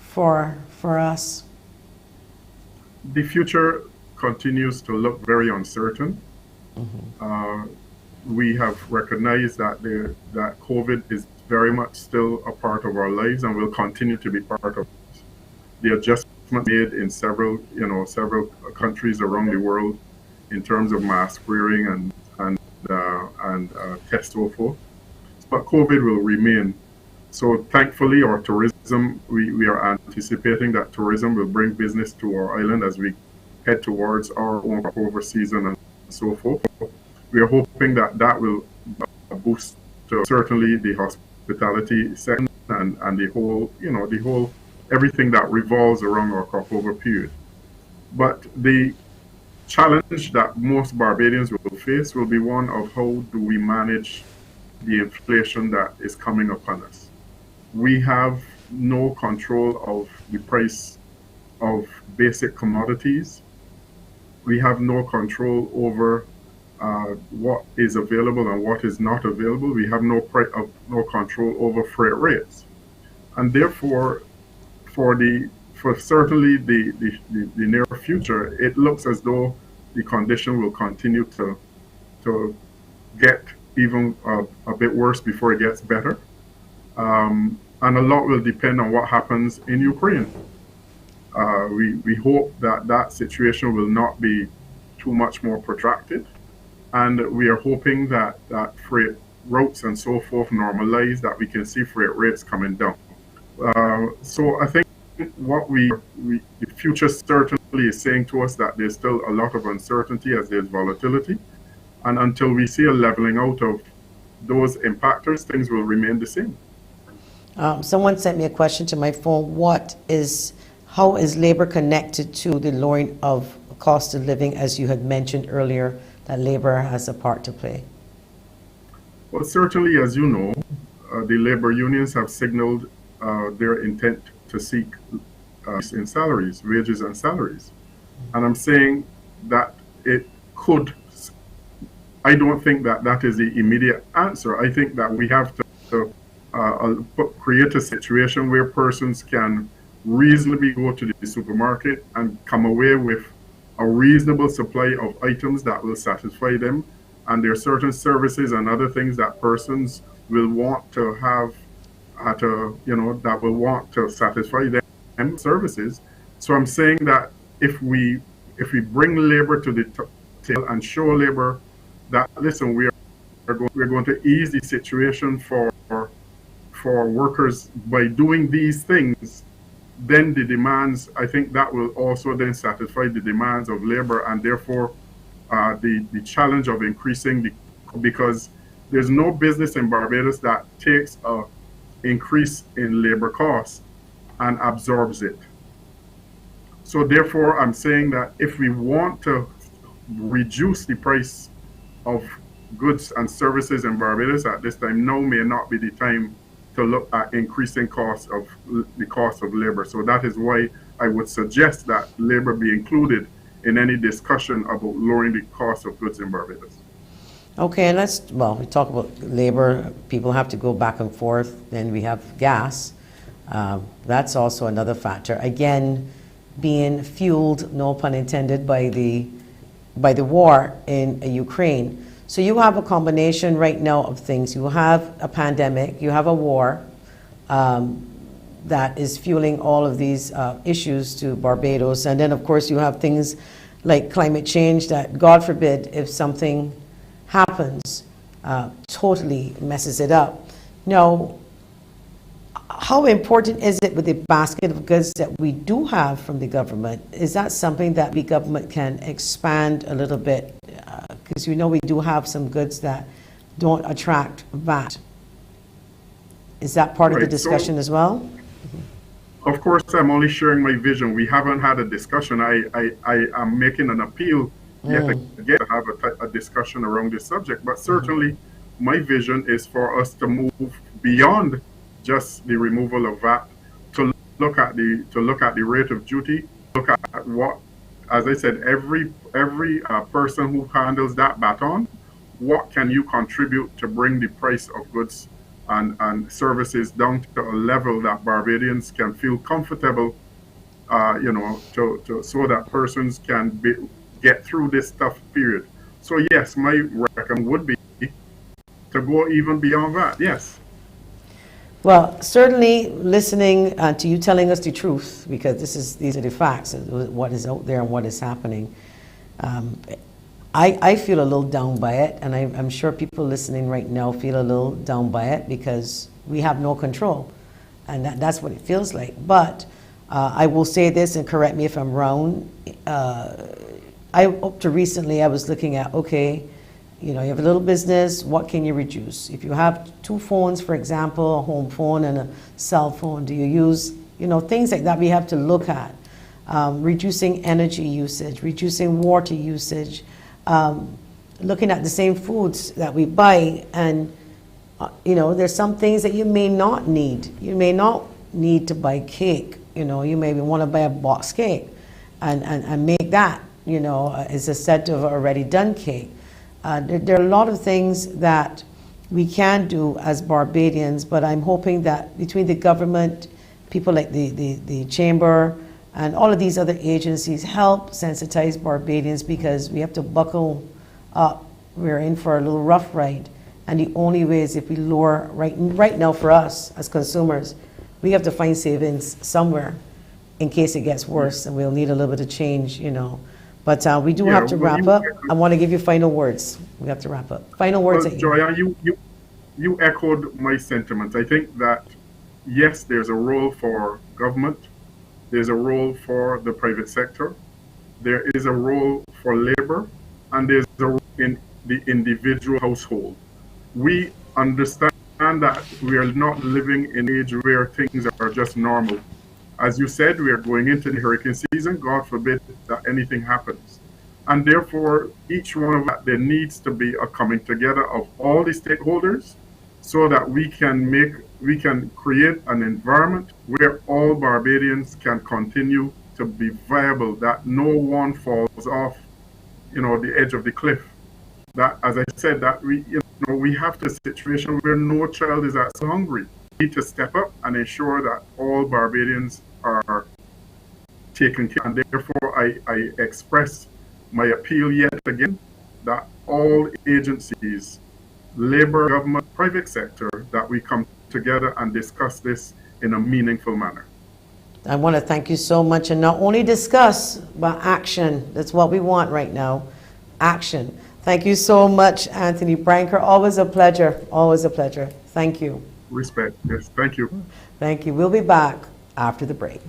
for us? The future continues to look very uncertain. We have recognized that that COVID is very much still a part of our lives and will continue to be part of it. The adjustments made in several countries around the world in terms of mask wearing and test so forth. But COVID will remain. So thankfully, our tourism, we are anticipating that tourism will bring business to our island as we head towards our own over season and so forth. We are hoping that will boost certainly the hospitality sector and the whole everything that revolves around our crossover period. But the challenge that most Barbadians will face will be one of how do we manage the inflation that is coming upon us. We have no control of the price of basic commodities. We have no control over what is available and what is not available. We have no control over freight rates, and therefore, for certainly the near future, it looks as though the condition will continue to get even a bit worse before it gets better, and a lot will depend on what happens in Ukraine. We hope that situation will not be too much more protracted. And we are hoping that freight routes and so forth normalize, that we can see freight rates coming down. So I think what the future certainly is saying to us that there's still a lot of uncertainty as there's volatility. And until we see a leveling out of those impactors, things will remain the same. Someone sent me a question to my phone. How is labor connected to the lowering of cost of living, as you had mentioned earlier, that labor has a part to play? Well, certainly, as you know, the labor unions have signaled their intent to seek in salaries, wages and salaries. And I'm saying that it could, I don't think that that is the immediate answer. I think that we have to create a situation where persons can reasonably go to the supermarket and come away with a reasonable supply of items that will satisfy them. And there are certain services and other things that persons will want to have at a, that will want to satisfy them services. So I'm saying that if we bring labor to the table and show labor that, listen, we're going to ease the situation for workers by doing these things, then the demands, I think that will also then satisfy the demands of labor, and therefore the challenge of increasing because there's no business in Barbados that takes a increase in labor costs and absorbs it. So therefore, I'm saying that if we want to reduce the price of goods and services in Barbados at this time, now may not be the time to look at increasing the cost of labor. So that is why I would suggest that labor be included in any discussion about lowering the cost of goods in Barbados. Okay, and we talk about labor, people have to go back and forth, then we have gas. That's also another factor. Again, being fueled, no pun intended, by the war in Ukraine. So you have a combination right now of things. You have a pandemic, you have a war that is fueling all of these issues to Barbados. And then of course you have things like climate change that, God forbid, if something happens, totally messes it up. Now, how important is it with the basket of goods that we do have from the government? Is that something that the government can expand a little bit? Because we do have some goods that don't attract VAT. Is that part of the discussion as well? Of course, I'm only sharing my vision. We haven't had a discussion. I am making an appeal yet again to have a discussion around this subject. But certainly, my vision is for us to move beyond just the removal of VAT, to look at the rate of duty, look at what, as I said, every person who handles that baton, what can you contribute to bring the price of goods and services down to a level that Barbadians can feel comfortable, so that persons can get through this tough period. So yes, my recommendation would be to go even beyond that. Yes. Well, certainly listening to you telling us the truth, because these are the facts of what is out there and what is happening. I feel a little down by it, and I'm sure people listening right now feel a little down by it because we have no control, and that's what it feels like. But I will say this, and correct me if I'm wrong. Up to recently, I was looking at, okay, you have a little business, what can you reduce? If you have 2 phones, for example, a home phone and a cell phone, do you use, things like that we have to look at. Reducing energy usage, reducing water usage, looking at the same foods that we buy, and, there's some things that you may not need. You may not need to buy cake, you maybe want to buy a box cake and make that, as a set of already done cake. There are a lot of things that we can do as Barbadians, but I'm hoping that between the government, people like the Chamber, and all of these other agencies help sensitize Barbadians, because we have to buckle up. We're in for a little rough ride. And the only way is if we lower, right now for us as consumers, we have to find savings somewhere in case it gets worse, and we'll need a little bit of change, But we do have to wrap up. I want to give you final words. We have to wrap up. Final words. Well, Joya, you echoed my sentiments. I think that, yes, there's a role for government. There's a role for the private sector. There is a role for labor. And there's a role in the individual household. We understand that we are not living in an age where things are just normal. As you said, we are going into the hurricane season. God forbid that anything happens. And therefore, each one of that, there needs to be a coming together of all the stakeholders so that we can create an environment where all Barbadians can continue to be viable, that no one falls off, the edge of the cliff. That, as I said, that we have to a situation where no child is as hungry. We need to step up and ensure that all Barbadians are taken care of. And therefore, I express my appeal yet again that all agencies, labor, government, private sector, that we come together and discuss this in a meaningful manner. I want to thank you so much, and not only discuss, but action. That's what we want right now, action. Thank you so much, Anthony Branker. Always a pleasure, always a pleasure. Thank you. Respect, yes, thank you. Thank you. We'll be back after the break.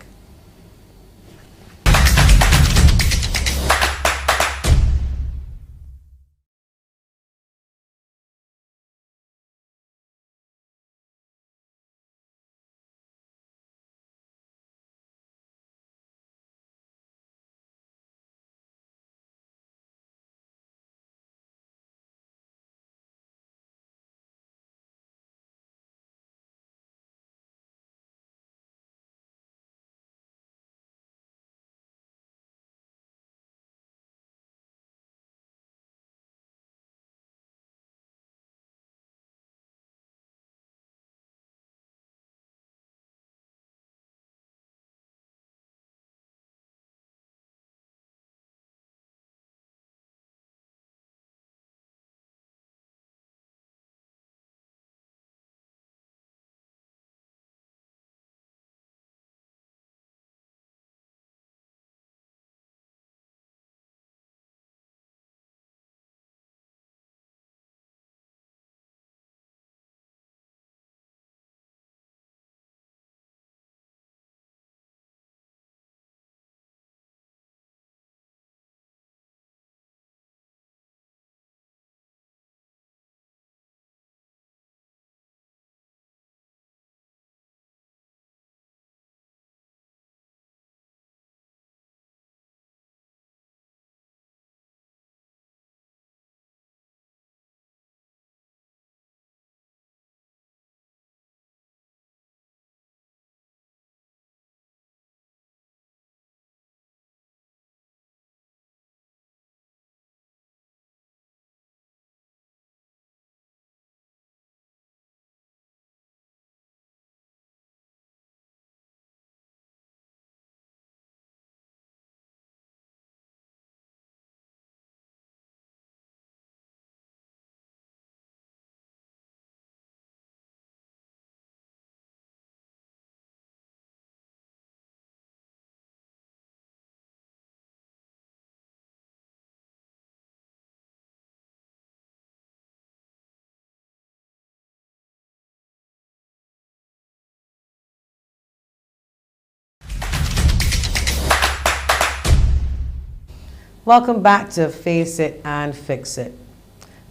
Welcome back to Face It and Fix It.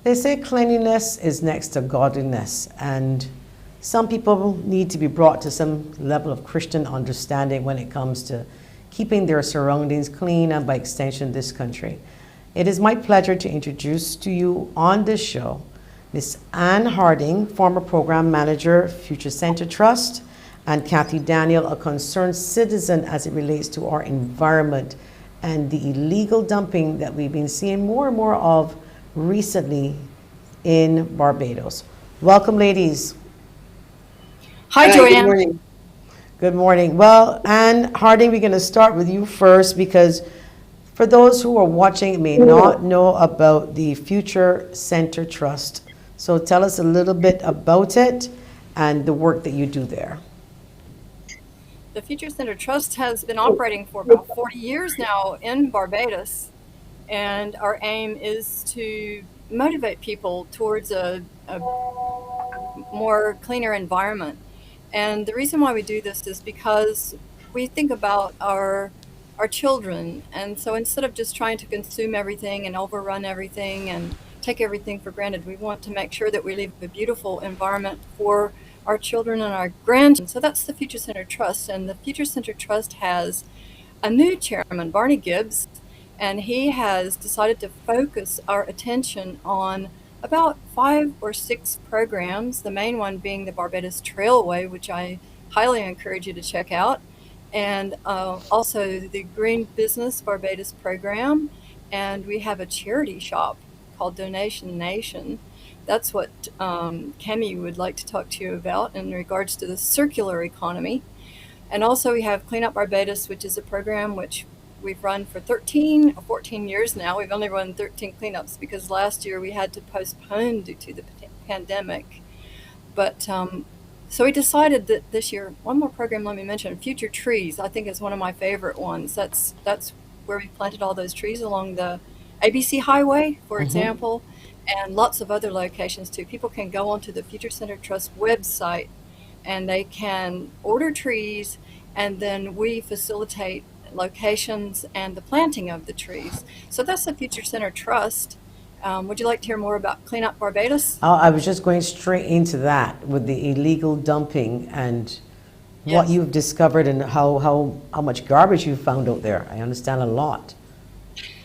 They say cleanliness is next to godliness, and some people need to be brought to some level of Christian understanding when it comes to keeping their surroundings clean and, by extension, this country. It is my pleasure to introduce to you on this show Miss Ann Harding, former program manager, Future Center Trust, and Kathy Daniel, a concerned citizen as it relates to our environment and the illegal dumping that we've been seeing more and more of recently in Barbados. Welcome, ladies. Hi, Joanne. Good morning. Good morning. Well, Ann Harding, we're going to start with you first, because for those who are watching may not know about the Future Center Trust. So tell us a little bit about it and the work that you do there. The Future Center Trust has been operating for about 40 years now in Barbados, and our aim is to motivate people towards a more cleaner environment. And the reason why we do this is because we think about our children, and so instead of just trying to consume everything and overrun everything and take everything for granted, we want to make sure that we leave a beautiful environment for our children and our grandchildren. So that's the Future Center Trust, and the Future Center Trust has a new chairman, Barney Gibbs, and he has decided to focus our attention on about 5 or 6 programs, the main one being the Barbados Trailway, which I highly encourage you to check out, and also the Green Business Barbados program, and we have a charity shop called Donation Nation. That's what KAMMIE would like to talk to you about in regards to the circular economy. And also we have Clean Up Barbados, which is a program which we've run for 13 or 14 years now. We've only run 13 cleanups because last year we had to postpone due to the pandemic. But so we decided that this year, one more program, let me mention, Future Trees, I think is one of my favorite ones. That's where we planted all those trees along the ABC Highway, for example, and lots of other locations too. People can go onto the Future Center Trust website and they can order trees, and then we facilitate locations and the planting of the trees. So that's the Future Center Trust. Would you like to hear more about Clean Up Barbados? I was just going straight into that with the illegal dumping and what you've discovered and how much garbage you've found out there. I understand a lot.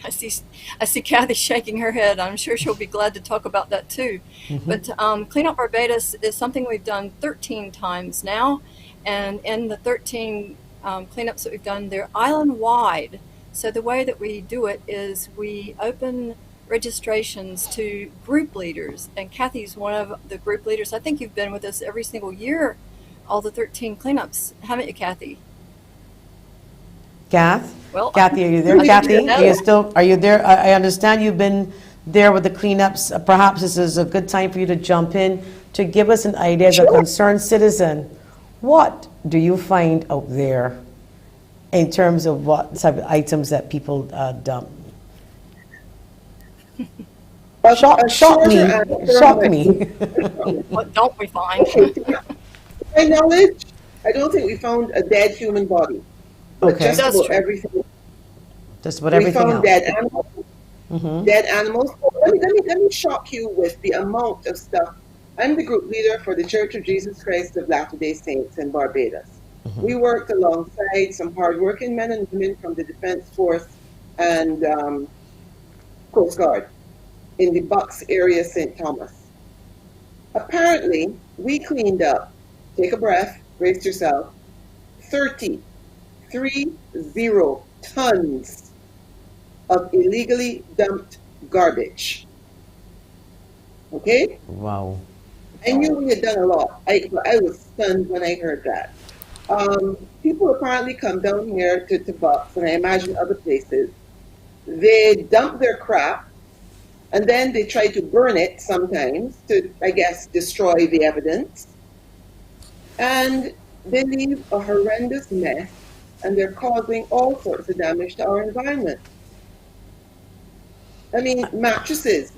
I see Kathie shaking her head. I'm sure she'll be glad to talk about that too. But Clean Up Barbados is something we've done 13 times now, and in the 13 cleanups that we've done, they're island-wide. So the way that we do it is we open registrations to group leaders, and Kathie's one of the group leaders. I think you've been with us every single year, all the 13 cleanups, haven't you, Kathie? Well, Kathie, are you there? Kathie, are you there? I understand you've been there with the cleanups. Perhaps this is a good time for you to jump in to give us an idea as a concerned citizen. What do you find out there in terms of what type of items that people dump? Shock me. What don't we find? Okay, to my knowledge, I don't think we found a dead human body. But just about everything. Just about everything we found else. Dead animals. Dead animals. Let me shock you with the amount of stuff. I'm the group leader for the Church of Jesus Christ of Latter-day Saints in Barbados. We worked alongside some hardworking men and women from the Defense Force and Coast Guard in the Bucks area, St. Thomas. Apparently, we cleaned up, take a breath, brace yourself, 30 tons of illegally dumped garbage. Okay? Wow. I knew we had done a lot. I was stunned when I heard that. People apparently come down here to Bucks, and I imagine other places. They dump their crap, and then they try to burn it sometimes to, I guess, destroy the evidence. And they leave a horrendous mess, and they're causing all sorts of damage to our environment. I mean, mattresses,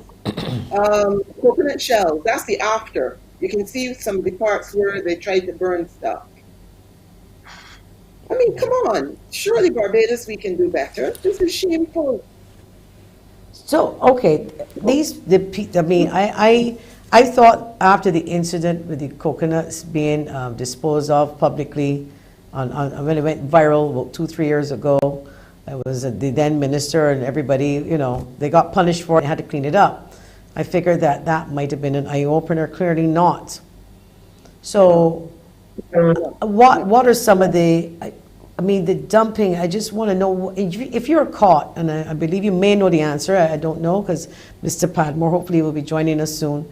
coconut shells, that's the after. You can see some of the parts where they tried to burn stuff. I mean, come on. Surely Barbados, we can do better. This is shameful. So, okay, I thought after the incident with the coconuts being disposed of publicly, when it went viral about 2-3 years ago, it was the then minister and everybody, they got punished for it and had to clean it up. I figured that might have been an eye-opener. Clearly not. So, what are some of the dumping? I just want to know, if you're caught, and I believe you may know the answer, I don't know, because Mr. Padmore hopefully will be joining us soon.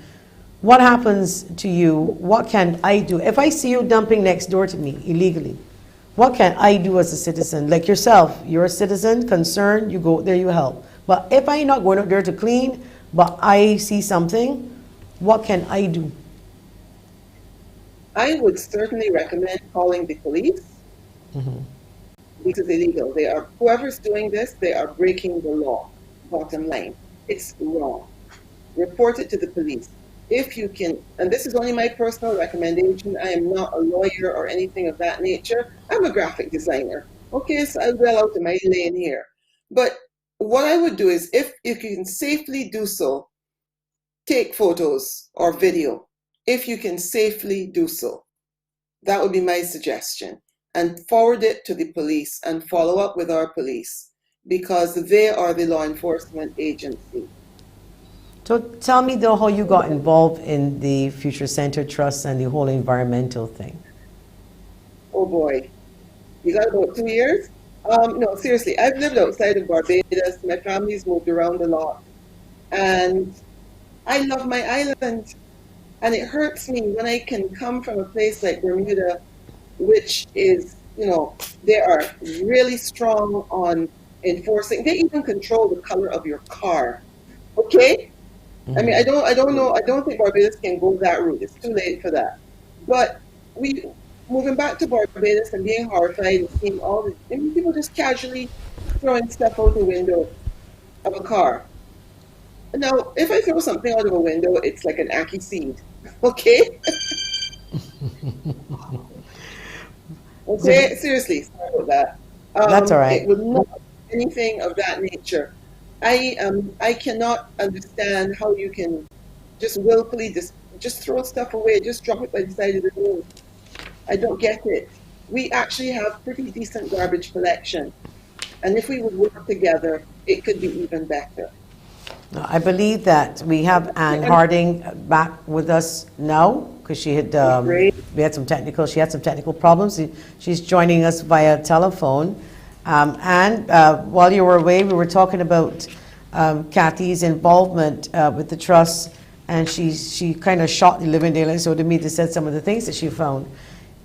What happens to you? What can I do? If I see you dumping next door to me illegally, what can I do as a citizen? Like yourself, you're a citizen, concerned, you go there, you help. But if I'm not going out there to clean, but I see something, what can I do? I would certainly recommend calling the police. Because it's illegal. Whoever's doing this, they are breaking the law. Bottom line, it's wrong. Report it to the police. If you can, and this is only my personal recommendation, I am not a lawyer or anything of that nature. I'm a graphic designer. Okay, so I'll well out of my lane here. But what I would do is, if you can safely do so, take photos or video. If you can safely do so, that would be my suggestion. And forward it to the police and follow up with our police. because they are the law enforcement agency. So tell me though how you got involved in the Future Center Trust and the whole environmental thing. Oh boy, you got about 2 years? No, seriously, I've lived outside of Barbados. My family's moved around a lot. And I love my island. And it hurts me when I can come from a place like Bermuda, which is, they are really strong on enforcing. They even control the color of your car. Okay? I mean, I don't know. I don't think Barbados can go that route. It's too late for that. But moving back to Barbados and being horrified and seeing all the people just casually throwing stuff out the window of a car. Now, if I throw something out of a window, it's like an ackee seed. Okay? Okay, seriously, sorry about that. That's all right. It would not be anything of that nature. I cannot understand how you can just willfully just throw stuff away, just drop it by the side of the road. I don't get it. We actually have pretty decent garbage collection. And if we would work together, it could be even better. I believe that we have Ann Harding back with us now because she had she had some technical problems. She's joining us via telephone. And while you were away, we were talking about Kathie's involvement with the trust, and she kind of shot the living daylights out of me to say some of the things that she found.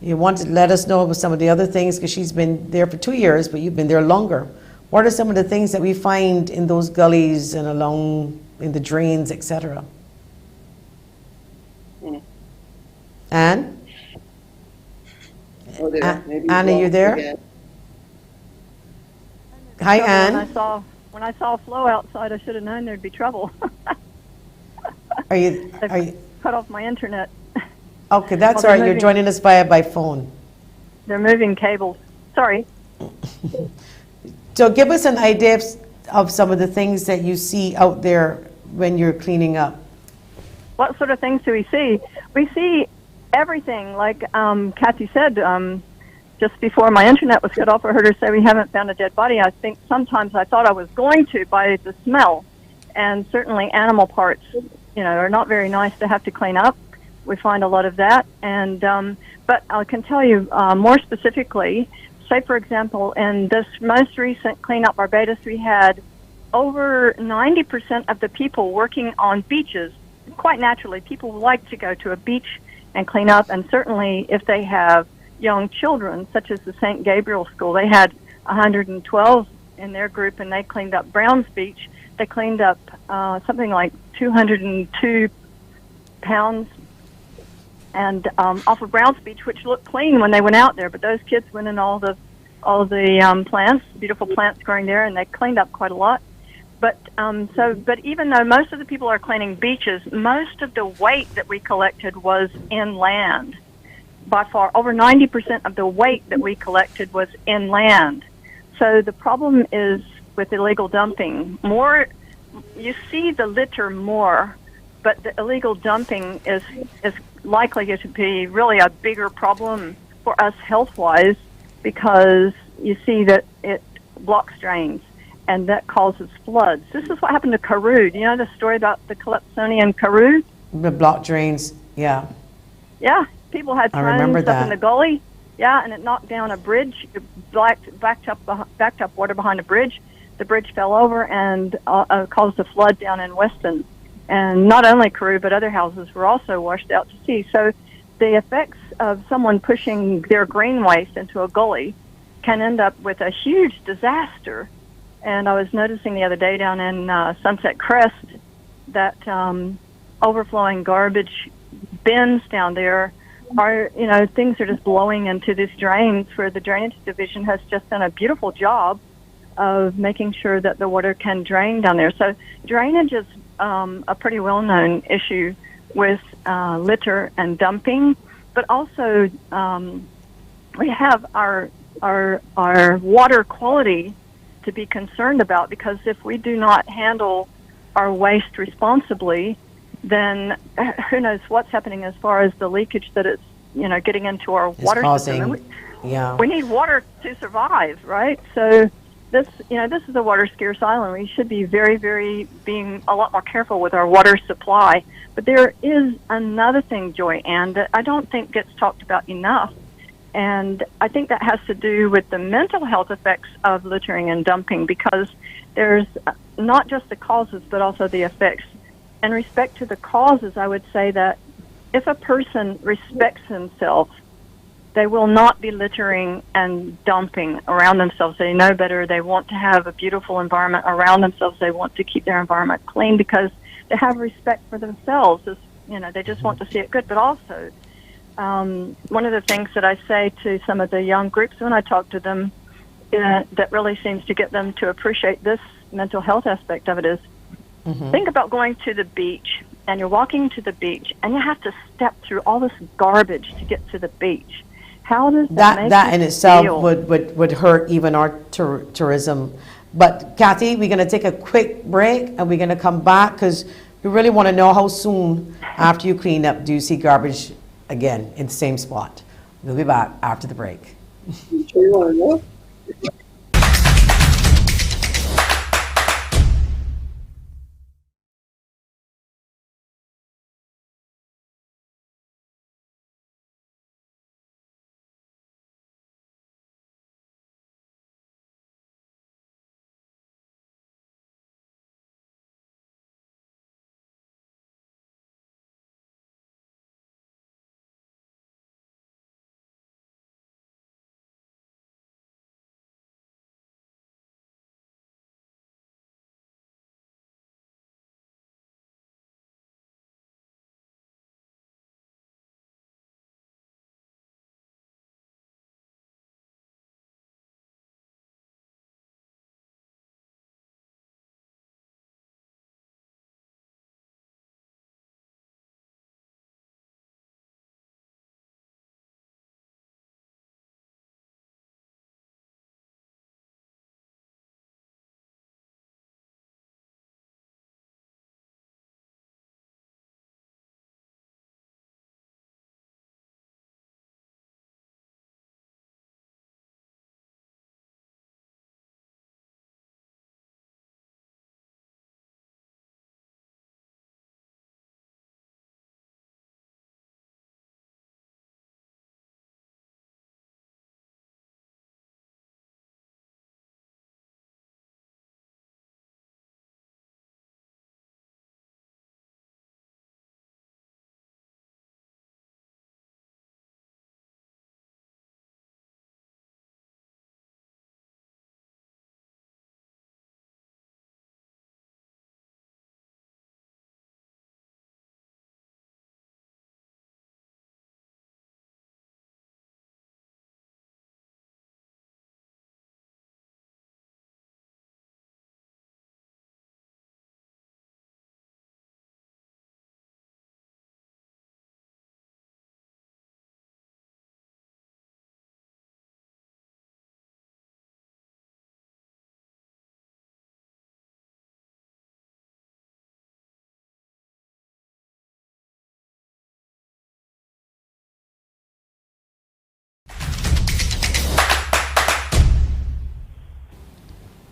You wanted to let us know about some of the other things because she's been there for 2 years, but you've been there longer. What are some of the things that we find in those gullies and along in the drains, etc.? Anne? Oh, Anne, are you there? Again. Hi, Anne. When I saw flow outside, I should have known there'd be trouble. Are you cut off my internet? Okay, that's all right. You're joining us by phone. They're moving cables. Sorry. So give us an idea of some of the things that you see out there when you're cleaning up. What sort of things do we see? We see everything. Like Kathie said, just before my internet was cut off, I heard her say we haven't found a dead body. I think sometimes I thought I was going to by the smell. And certainly animal parts, are not very nice to have to clean up. We find a lot of that. And but I can tell you more specifically, say, for example, in this most recent Cleanup Barbados, we had over 90% of the people working on beaches. Quite naturally, people like to go to a beach and clean up, and certainly if they have young children, such as the St. Gabriel School, they had 112 in their group, and they cleaned up Browns Beach. They cleaned up something like 202 pounds and off of Browns Beach, which looked clean when they went out there. But those kids went in all the plants, beautiful plants growing there, and they cleaned up quite a lot. But but even though most of the people are cleaning beaches, most of the weight that we collected was inland. By far, over 90% of the weight that we collected was inland. So the problem is with illegal dumping. More, you see the litter more, but the illegal dumping is likely to be really a bigger problem for us health-wise, because you see that it blocks drains and that causes floods. This is what happened to Carew. Do you know the story about the Calypsonian Carew? The block drains, yeah. Yeah, people had thrown stuff in the gully. Yeah, and it knocked down a bridge. It backed up water behind a bridge. The bridge fell over and caused a flood down in Weston. And not only Carew, but other houses were also washed out to sea. So the effects of someone pushing their green waste into a gully can end up with a huge disaster. And I was noticing the other day down in Sunset Crest that overflowing garbage bins down there are, things are just blowing into these drains, where the Drainage Division has just done a beautiful job of making sure that the water can drain down there. So drainage is a pretty well-known issue with litter and dumping, but also we have our water quality to be concerned about, because if we do not handle our waste responsibly, then who knows what's happening as far as the leakage that it's getting into our water system. Yeah. We need water to survive, right? So this, this is a water scarce island. We should be being a lot more careful with our water supply. But there is another thing, Joy Ann, that I don't think gets talked about enough. And I think that has to do with the mental health effects of littering and dumping, because there's not just the causes, but also the effects. In respect to the causes, I would say that if a person respects themselves, they will not be littering and dumping around themselves. They know better. They want to have a beautiful environment around themselves. They want to keep their environment clean because they have respect for themselves. They just want to see it good. But also, one of the things that I say to some of the young groups when I talk to them that really seems to get them to appreciate this mental health aspect of it is, think about going to the beach, and you're walking to the beach, and you have to step through all this garbage to get to the beach. How does that in itself would hurt even our tourism? But Kathy, we're going to take a quick break, and we're going to come back because we really want to know how soon after you clean up do you see garbage again in the same spot. We'll be back after the break. Sure you want to know?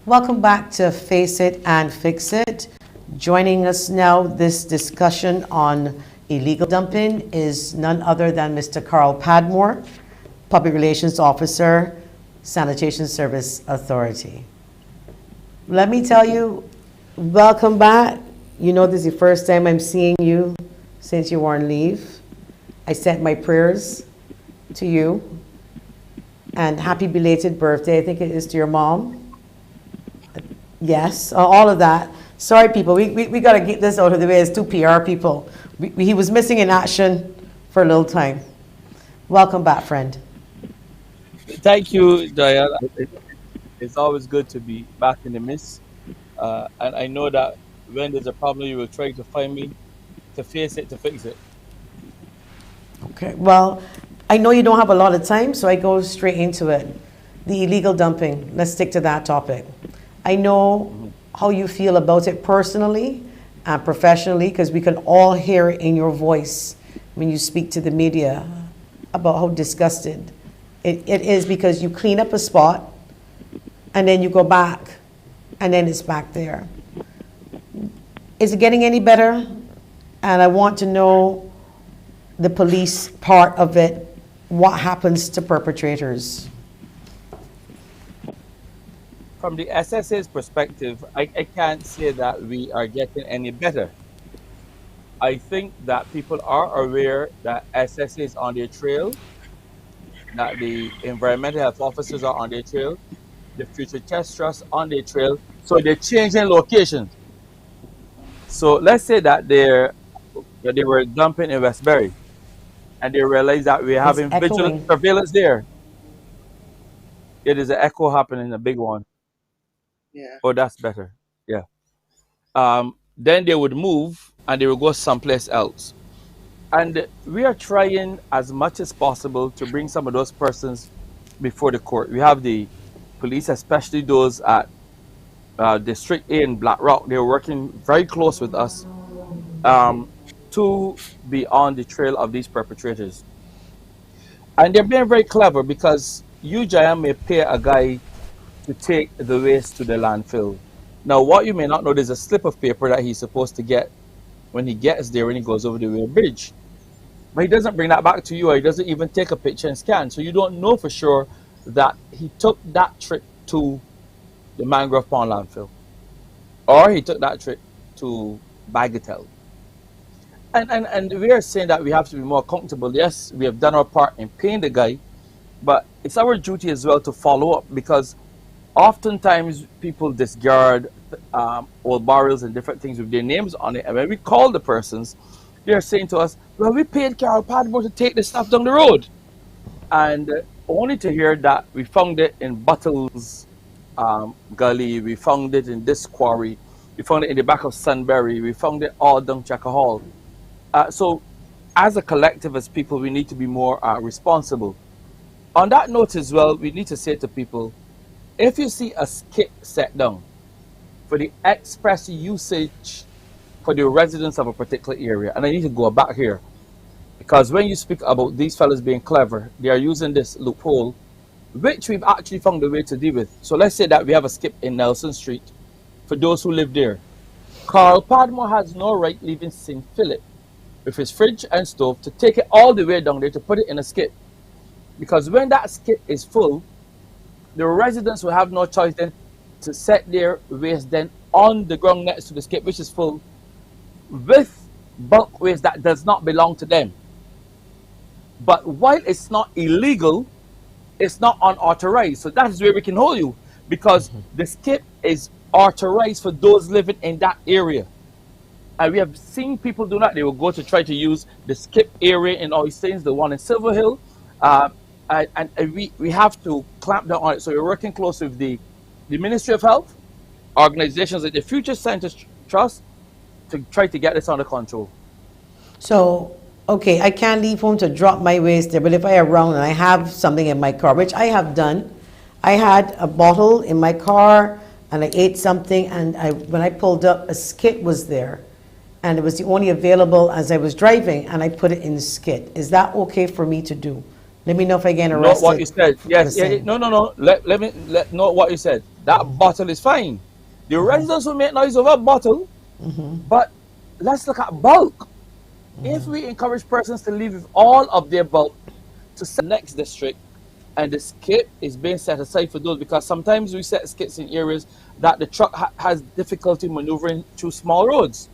Welcome back to Face It and Fix It. Joining us now, this discussion on illegal dumping is none other than Mr. Carl Padmore, Public Relations Officer, Sanitation Service Authority. Let me tell you, welcome back. You know this is the first time I'm seeing you since you were on leave. I sent my prayers to you. And happy belated birthday, I think it is to your mom. Yes, all of that. Sorry, people, we got to get this out of the way as two PR people. He was missing in action for a little time. Welcome back, friend. Thank you, Diane. It's always good to be back in the midst. And I know that when there's a problem, you will try to find me to face it, to fix it. Okay, well, I know you don't have a lot of time, so I go straight into it. The illegal dumping, let's stick to that topic. I know how you feel about it personally and professionally, because we can all hear it in your voice when you speak to the media about how disgusted it is, because you clean up a spot, and then you go back, and then it's back there. Is it getting any better? And I want to know the police part of it. What happens to perpetrators? From the SSA's perspective, I can't say that we are getting any better. I think that people are aware that SSA is on their trail, that the environmental health officers are on their trail, the future test trusts on their trail, so they're changing locations. So let's say that they were dumping in Westbury, and they realize that we're having vigilant echoing. surveillance there. It is an echo happening, a big one. Yeah. Oh, that's better. Yeah. Then they would move and they would go someplace else. And we are trying as much as possible to bring some of those persons before the court. We have the police, especially those at District A in Black Rock. They're working very close with us to be on the trail of these perpetrators. And they're being very clever because you, Diane, may pay a guy to take the waste to the landfill. Now, what you may not know, there's a slip of paper that he's supposed to get when he gets there, when he goes over the Whale Bridge. But he doesn't bring that back to you, or he doesn't even take a picture and scan. So you don't know for sure that he took that trip to the Mangrove Pond landfill, or he took that trip to Bagatelle. And we are saying that we have to be more accountable. Yes, we have done our part in paying the guy, but it's our duty as well to follow up, because oftentimes people discard old barrels and different things with their names on it. And when we call the persons, they're saying to us, well, we paid Carol Padmore to take this stuff down the road. And only to hear that we found it in Bottles Gully, we found it in this quarry, we found it in the back of Sunbury, we found it all down Checker Hall. So as a collective, as people, we need to be more responsible. On that note as well, we need to say to people, if you see a skip set down for the express usage for the residents of a particular area, and I need to go back here, because when you speak about these fellas being clever, they are using this loophole, which we've actually found a way to deal with. So let's say that we have a skip in Nelson Street for those who live there. Carl Padmore has no right leaving St. Philip with his fridge and stove to take it all the way down there to put it in a skip. Because when that skip is full, the residents will have no choice then to set their waste then on the ground next to the skip, which is full, with bulk waste that does not belong to them. But while it's not illegal, it's not unauthorized. So that is where we can hold you, because the skip is authorized for those living in that area. And we have seen people do that. They will go to try to use the skip area in Oistins, the one in Silver Hill. And we have to clamp down on it. So we're working closely with the Ministry of Health, organizations like the Future Scientist Trust, to try to get this under control. So, okay, I can't leave home to drop my waste there, but if I around and I have something in my car, which I have done, I had a bottle in my car and I ate something, and when I pulled up, a skit was there, and it was the only available as I was driving, and I put it in the skit. Is that okay for me to do? Let me know if I get arrested. Know what you said. Yes. No. Let me know what you said. That bottle is fine. The residents will make noise over a bottle, but let's look at bulk. If we encourage persons to leave with all of their bulk to the next district, and the skip is being set aside for those, because sometimes we set skips in areas that the truck has difficulty maneuvering through small roads.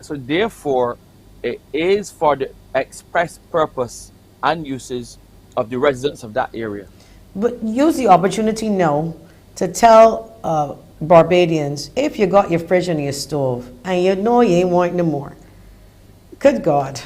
So therefore, it is for the express purpose and uses of the residents of that area. But use the opportunity now to tell Barbadians, if you got your fridge and your stove and you know you ain't want no more, good God,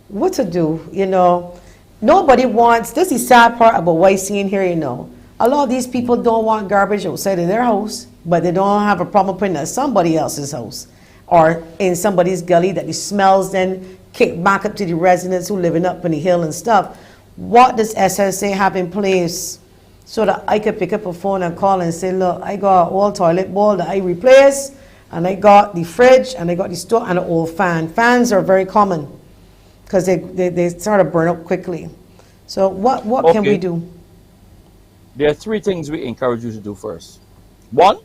what to do? You know, nobody wants, this is the sad part about what I see in here, you know. A lot of these people don't want garbage outside of their house, but they don't have a problem putting it at somebody else's house or in somebody's gully that the smells then kick back up to the residents who living up in the hill and stuff. What does SSA have in place so that I could pick up a phone and call and say, look, I got an old toilet bowl that I replaced, and I got the fridge, and I got the stove, and an old fan. Fans are very common because they sort of burn up quickly. So what can we do? There are three things we encourage you to do first. One,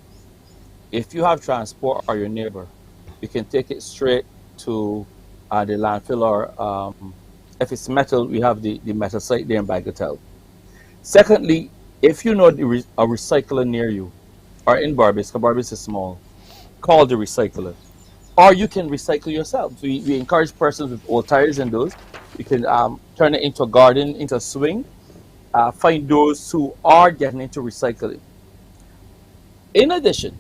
if you have transport or your neighbor, you can take it straight to the landfill, or if it's metal, we have the metal site there in Bagatelle. Secondly, if you know a recycler near you, or in Barbados, because Barbados is small, call the recycler. Or you can recycle yourself. So we encourage persons with old tires and those. You can turn it into a garden, into a swing. Find those who are getting into recycling. In addition,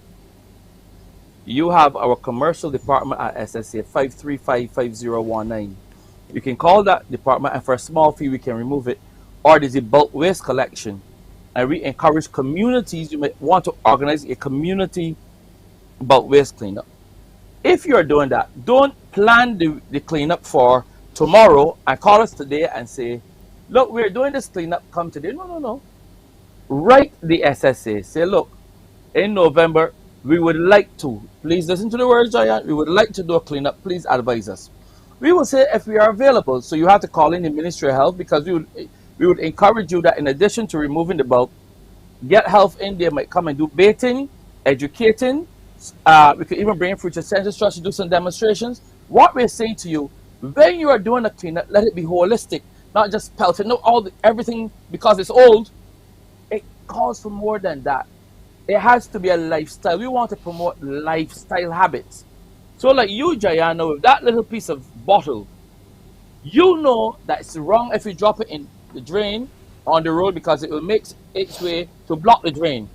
you have our commercial department at SSA, 535-5019. You can call that department, and for a small fee, we can remove it. Or there's a bulk waste collection. And we encourage communities, you might want to organize a community bulk waste cleanup. If you're doing that, don't plan the cleanup for tomorrow and call us today and say, look, we're doing this cleanup, come today. No. Write the SSA. Say, look, in November, we would like to, please listen to the words, Diane, we would like to do a cleanup, please advise us. We will say if we are available, so you have to call in the Ministry of Health, because we would encourage you that in addition to removing the bulk, Get Health in there might come and do baiting, educating. We could even bring Future Census Trust to do some demonstrations. What we're saying to you, when you are doing a cleanup, let it be holistic, not just pelted. No, everything because it's old. It calls for more than that. It has to be a lifestyle. We want to promote lifestyle habits. So like you, Diana, with that little piece of bottle, you know that it's wrong if you drop it in the drain on the road, because it will make its way to block the drain.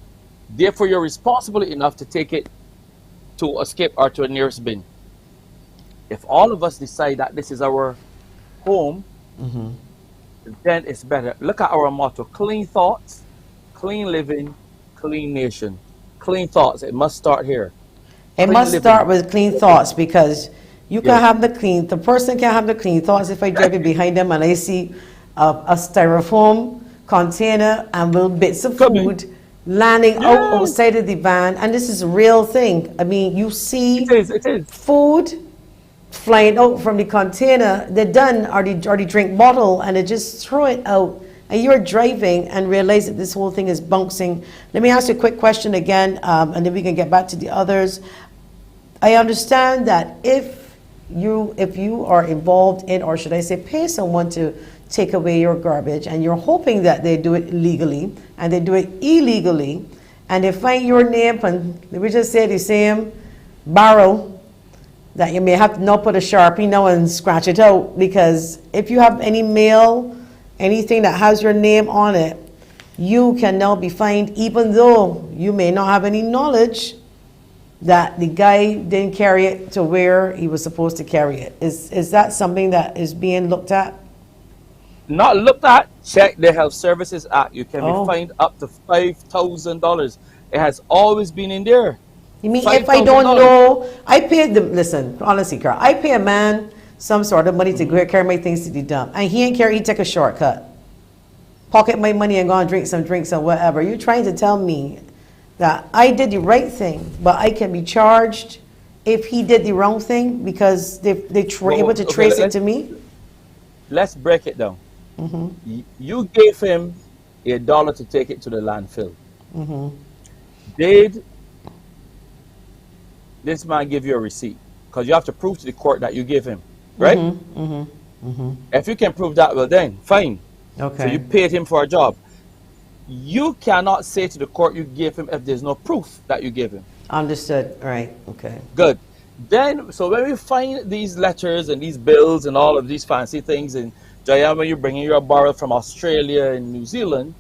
Therefore, you're responsible enough to take it to escape or to a nearest bin. If all of us decide that this is our home, then it's better. Look at our motto: clean thoughts, clean living, clean nation. Clean thoughts, it must start here. It Clean must living. start with clean thoughts, because you can have the person can have the clean thoughts if I drive it behind them and I see a styrofoam container and little bits of food landing outside of the van, and this is a real thing. I mean, you see It is. food flying out from the container, they're done, or the drink bottle, and they just throw it out, and you're driving and realize that this whole thing is bouncing. Let me ask you a quick question again, and then we can get back to the others. I understand that if you are involved in, or should I say pay someone to take away your garbage, and you're hoping that they do it legally and they do it illegally, and they find your name and let me just say the same barrel, that you may have to now put a Sharpie now and scratch it out, because if you have any mail, anything that has your name on it, you can now be fined, even though you may not have any knowledge that the guy didn't carry it to where he was supposed to carry it. Is that something that is being looked at? Not looked at. Check the Health Services Act. You can be fined up to $5,000. It has always been in there. You mean if I don't know, I paid them, listen, honestly, Carl, I pay a man some sort of money to go carry my things to the dump, and he ain't carry, he take a shortcut. Pocket my money and go and drink some drinks or whatever. You're trying to tell me that I did the right thing, but I can be charged if he did the wrong thing because they were able to trace it to me? Let's break it down. You gave him $1 to take it to the landfill. Did this man give you a receipt? Because you have to prove to the court that you gave him, right? If you can prove that, well then, fine. Okay. So you paid him for a job. You cannot say to the court you gave him if there's no proof that you gave him. Understood. Right. Okay. Good. Then, so when we find these letters and these bills and all of these fancy things, and Diane, when you're bringing your barrel from Australia and New Zealand,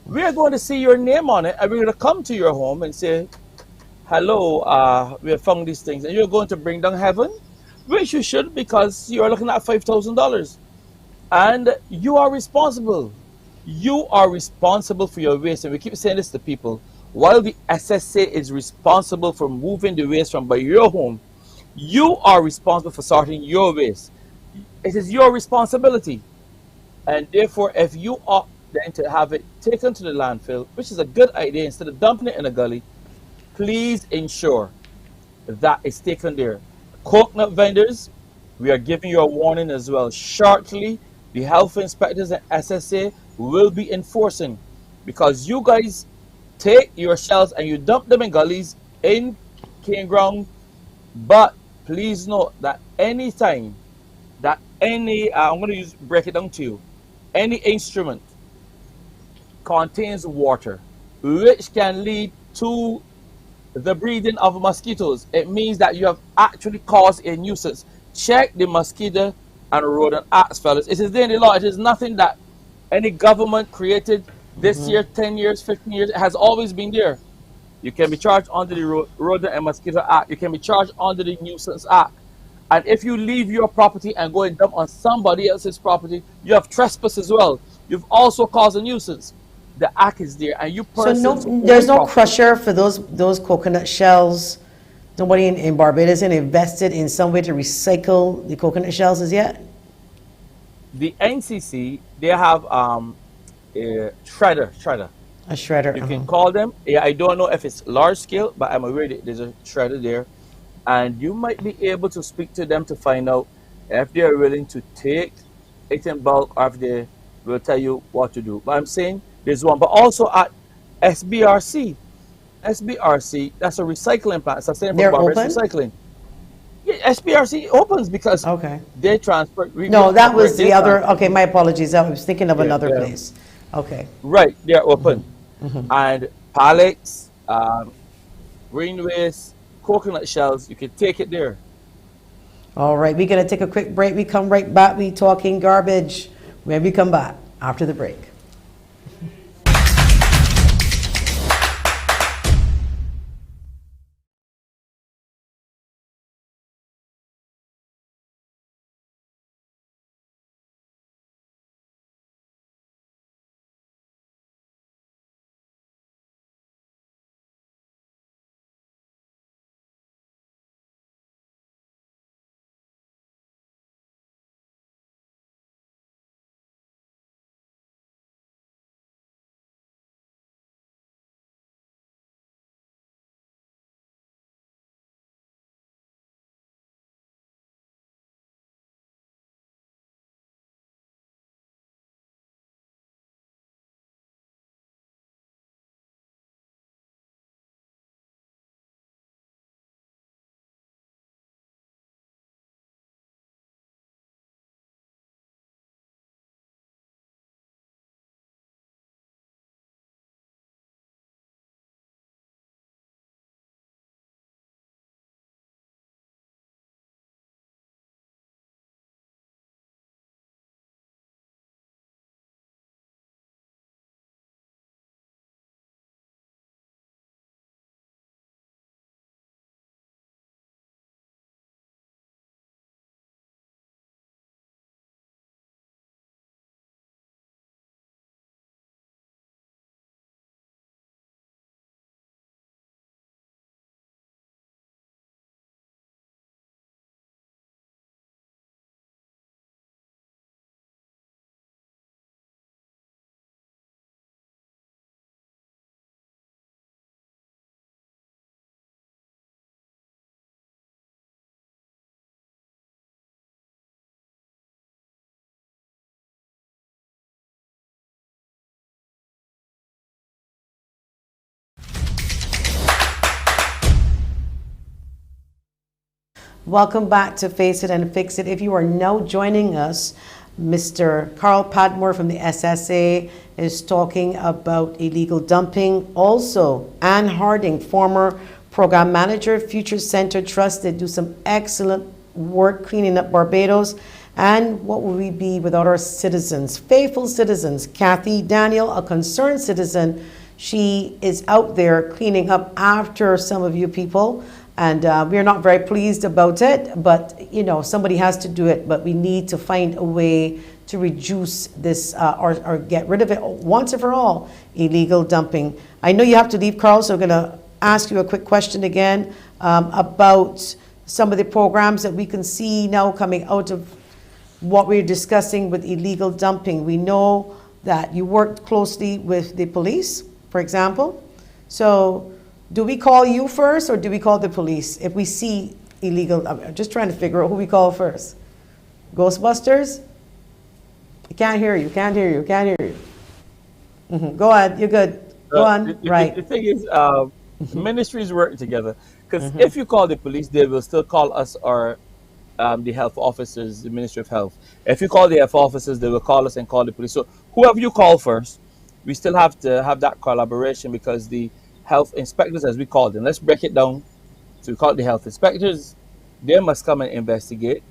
we are going to see your name on it, and we're going to come to your home and say, hello, we have found these things, and you're going to bring down heaven, which you should, because you're looking at $5,000. And you are responsible. You are responsible for your waste. And we keep saying this to people. While the SSA is responsible for moving the waste from by your home, you are responsible for sorting your waste. It is your responsibility. And therefore, if you opt then to have it taken to the landfill, which is a good idea, instead of dumping it in a gully, please ensure that it's taken there. Coconut vendors, we are giving you a warning as well. Shortly, the health inspectors and SSA will be enforcing because you guys take your shells and you dump them in gullies, in cane ground. But please note that anytime that any, I'm going to break it down to you, any instrument contains water, which can lead to the breeding of mosquitoes, it means that you have actually caused a nuisance. Check the mosquito and rodent acts, fellas. It is there in the law. It is nothing that any government created this year, 10 years, 15 years. It has always been there. You can be charged under the Rodent and Mosquito Act. You can be charged under the Nuisance Act. And if you leave your property and go and dump on somebody else's property, you have trespass as well. You've also caused a nuisance. The act is there, and you So persons there's no property. crusher for those coconut shells. Nobody in Barbados has invested in some way to recycle the coconut shells as yet? The NCC, they have a shredder. A shredder. You can call them. Yeah, I don't know if it's large scale, but I'm aware that there's a shredder there. And you might be able to speak to them to find out if they are willing to take it in bulk or if they will tell you what to do. But I'm saying there's one. But also at SBRC. SBRC, that's a recycling plant. It's a Center for Barbados Recycling. Yeah, SBRC opens because they transfer. No, that was the other. Okay, my apologies. I was thinking of another place. Okay. Right, they're open. And pallets, green waste, coconut shells, you can take it there. All right, we're going to take a quick break. We come right back. We talking garbage when we come back after the break. Welcome back to Face It and Fix It. If you are now joining us, Mr. Carl Padmore from the SSA is talking about illegal dumping. Also, Ann Harding, former program manager, Future Center Trust, they do some excellent work cleaning up Barbados. And what would we be without our citizens, faithful citizens? KATHIE Daniel, a concerned citizen, she is out there cleaning up after some of you people. And we're not very pleased about it, but you know, somebody has to do it. But we need to find a way to reduce this or get rid of it once and for all, illegal dumping. I know you have to leave, Carl, so I'm going to ask you a quick question again about some of the programs that we can see now coming out of what we're discussing with illegal dumping. We know that you worked closely with the police, for example. So do we call you first or do we call the police if we see illegal? I'm just trying to figure out who we call first. Ghostbusters? I can't hear you, can't hear you, can't hear you. Go ahead. You're good. Go on. The Right. thing is, ministries work together because if you call the police, they will still call us or the health officers, the Ministry of Health. If you call the health officers, they will call us and call the police. So whoever you call first, we still have to have that collaboration because the health inspectors, as we call them, let's break it down. So we call it the health inspectors. They must come and investigate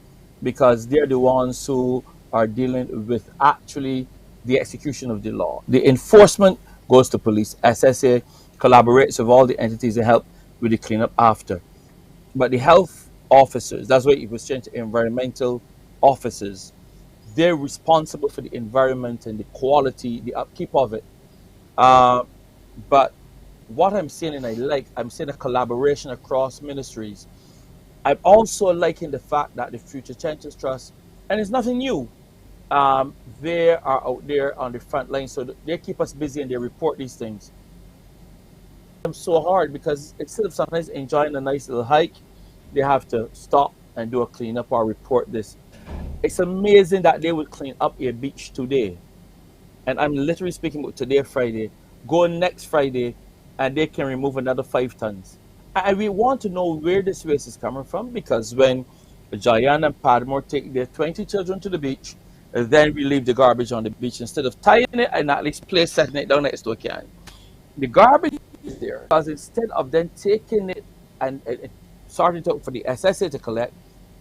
because they're the ones who are dealing with actually the execution of the law. The enforcement goes to police. SSA collaborates with all the entities and help with the cleanup after. But the health officers, that's why it was changed to environmental officers. They're responsible for the environment and the quality, the upkeep of it. But what I'm seeing, and I'm seeing a collaboration across ministries. I'm also liking the fact that the Future Chances Trust, and it's nothing new, they are out there on the front line, so they keep us busy and they report these things. I'm so hard because instead of sometimes enjoying a nice little hike, they have to stop and do a cleanup or report this. It's amazing that they would clean up a beach today, and I'm literally speaking about today, Friday. Go next Friday, and they can remove another 5 tons. And we want to know where this waste is coming from because when Diane and Padmore take their 20 children to the beach, then we leave the garbage on the beach instead of tying it and at least setting it down next to a can. The garbage is there because instead of then taking it and sorting it out for the SSA to collect,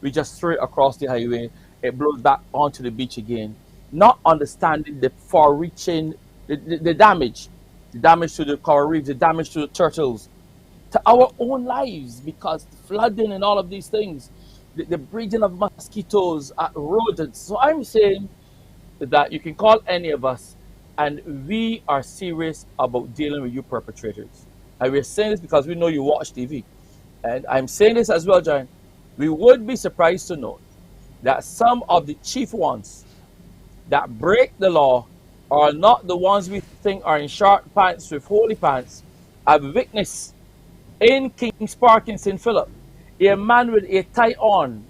we just throw it across the highway. It blows back onto the beach again, not understanding the far-reaching, the damage to the coral reefs, the damage to the turtles, to our own lives because the flooding and all of these things, the breeding of mosquitoes, rodents. So I'm saying that you can call any of us and we are serious about dealing with you perpetrators. And we're saying this because we know you watch TV. And I'm saying this as well, John. We would be surprised to know that some of the chief ones that break the law are not the ones we think are in short pants with holy pants. I've witnessed in Kings Park in St. Philip, a man with a tie on.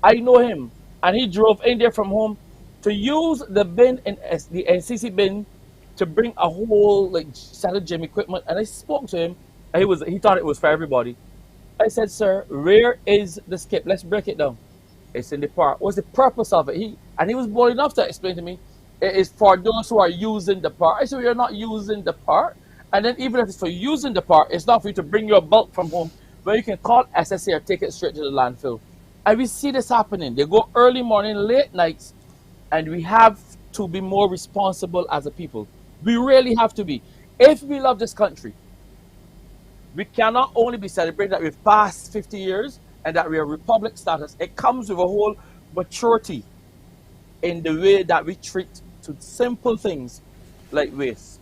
I know him, and he drove in there from home to use the bin in the NCC bin to bring a whole set of gym equipment. And I spoke to him, and he thought it was for everybody. I said, "Sir, where is the skip? Let's break it down." It's in the park. What's the purpose of it? He was bold enough to explain to me, it is for those who are using the park. I said, "You're not using the park." And then even if it's for using the park, it's not for you to bring your bulk from home, where you can call SSA or take it straight to the landfill. And we see this happening. They go early morning, late nights, and we have to be more responsible as a people. We really have to be. If we love this country, we cannot only be celebrating that we've passed 50 years and that we are republic status. It comes with a whole maturity in the way that we treat to simple things like waste.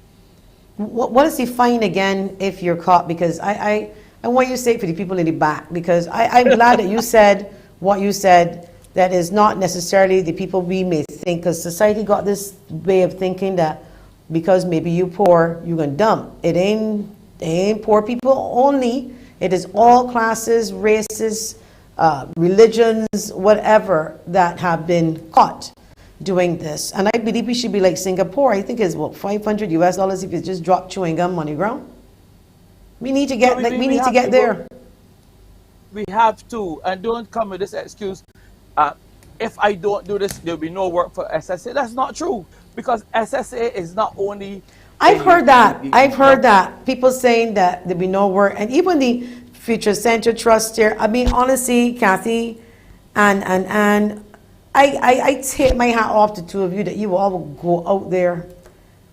What is the fine again if you're caught? Because I want you to say it for the people in the back, because I'm glad that you said what you said. That is not necessarily the people we may think, because society got this way of thinking that because maybe you poor, you're going to dump. It ain't poor people only. It is all classes, races, religions, whatever, that have been caught doing this. And I believe we should be like Singapore. I think it's what, $500 US if you just drop chewing gum on the ground. We need to get we need to get there. We have to, and don't come with this excuse. If I don't do this, there'll be no work for SSA. That's not true, because SSA is not only. I've heard that. I've heard that people saying that there'll be no work, and even the Future Center Trust here. I mean, honestly, Kathy, and I take my hat off to two of you that you all go out there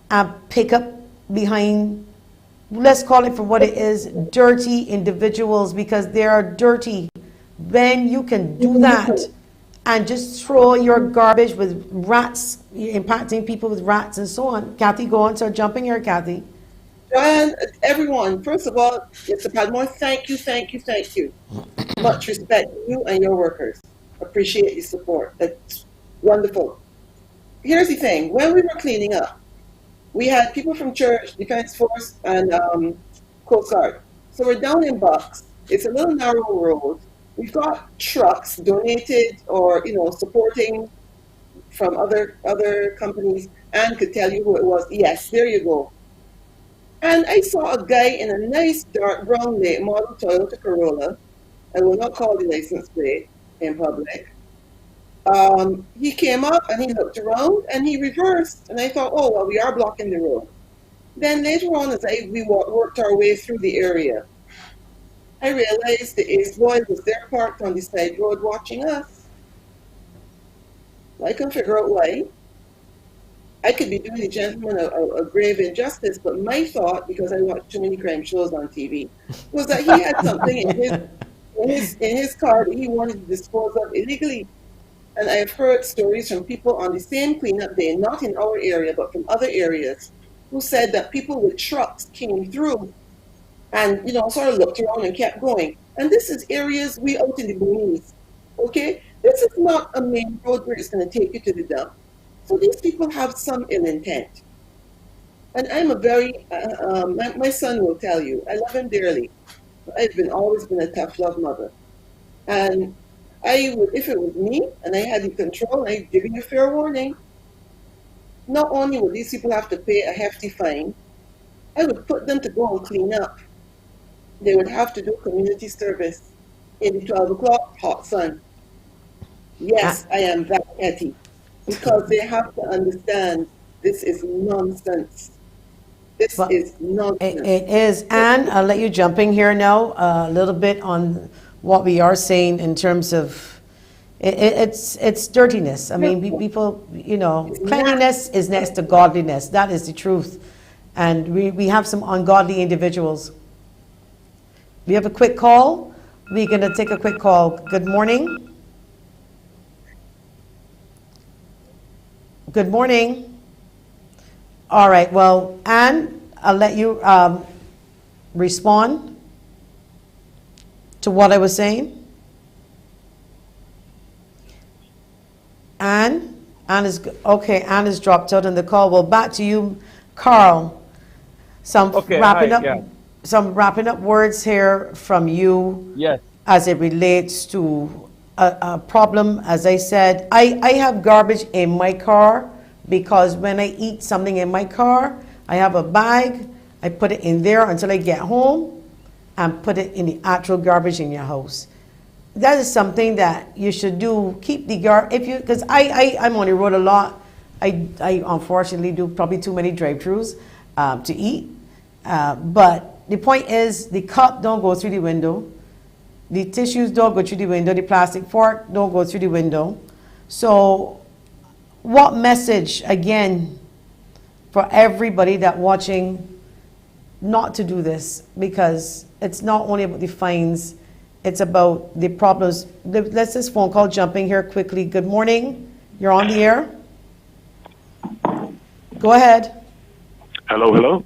and pick up behind, let's call it for what it is, dirty individuals, because they are dirty. When you can do that and just throw your garbage with rats, impacting people with rats and so on. Kathy, go on, start jumping here, Kathy. Diane, everyone, first of all, Mr. Padmore, thank you. Much respect to you and your workers. Appreciate your support. That's wonderful. Here's the thing. When we were cleaning up, we had people from church, Defense Force, and Coast Guard. So we're down in Bucks. It's a little narrow road. We've got trucks donated or, supporting from other companies. Anne could tell you who it was. Yes, there you go. And I saw a guy in a nice dark brown late model Toyota Corolla. I will not call the license plate in public. He came up and he looked around and he reversed. And I thought, oh, well, we are blocking the road. Then later on, as we worked our way through the area, I realized the ace boy was there parked on the side road watching us. I can figure out why. I could be doing the gentleman a grave injustice, but my thought, because I watch too many crime shows on TV, was that he had something in his car that he wanted to dispose of illegally. And I've heard stories from people on the same cleanup day, not in our area, but from other areas, who said that people with trucks came through and, sort of looked around and kept going. And this is areas we out in the boonies, okay? This is not a main road where it's going to take you to the dump. So these people have some ill intent. And I'm a very, my son will tell you, I love him dearly. I've always been a tough love mother. And I would, if it was me and I had the control, I'd give you a fair warning. Not only would these people have to pay a hefty fine, I would put them to go and clean up. They would have to do community service in the 12 o'clock hot sun. Yes, I am that petty. Because they have to understand this is nonsense. This is nonsense. It is. Anne, I'll let you jump in here now a little bit on what we are saying in terms of it's dirtiness. I mean, people, cleanliness is next to godliness. That is the truth. And we have some ungodly individuals. We have a quick call. We're going to take a quick call. Good morning. Good morning. All right. Well, Anne, I'll let you respond to what I was saying. Anne is okay. Anne is dropped out on the call. Well, back to you, Carl. Some wrapping up words here from you. Yes. As it relates to a problem. As I said, I have garbage in my car because when I eat something in my car, I have a bag, I put it in there until I get home and put it in the actual garbage in your house. That is something that you should do. Keep the garbage, because I'm on the road a lot. I unfortunately do probably too many drive-thrus to eat. But the point is, the cup don't go through the window. The tissues don't go through the window. The plastic fork don't go through the window. So what message, again, for everybody that watching, not to do this, because it's not only about the fines, it's about the problems. Let's this phone call jumping here quickly. Good morning. You're on the air. Go ahead. Hello.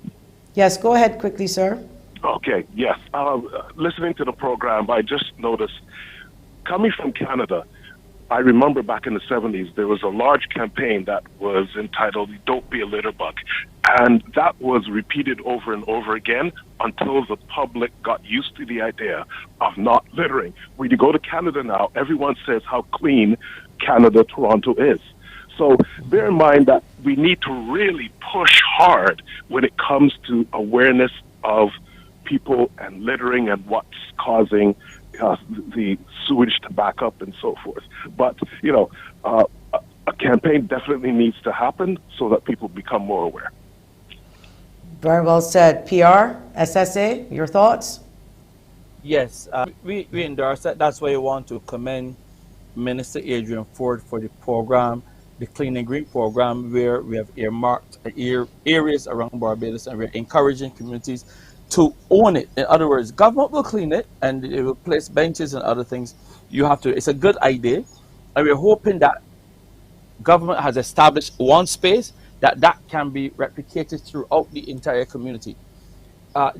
Yes, go ahead quickly, sir. Okay, yes. Listening to the program, I just noticed, coming from Canada, I remember back in the 70s, there was a large campaign that was entitled, Don't Be a Litter Bug. And that was repeated over and over again until the public got used to the idea of not littering. When you go to Canada now, everyone says how clean Canada, Toronto is. So bear in mind that we need to really push hard when it comes to awareness of people and littering and what's causing the sewage to back up and so forth. But, a campaign definitely needs to happen so that people become more aware. Very well said. PR, SSA, your thoughts? Yes, we endorse that. That's why I want to commend Minister Adrian Ford for the program, the Clean and Green program, where we have earmarked areas around Barbados and we're encouraging communities to own it. In other words, government will clean it and it will place benches and other things. It's a good idea. And we're hoping that government has established one space that can be replicated throughout the entire community.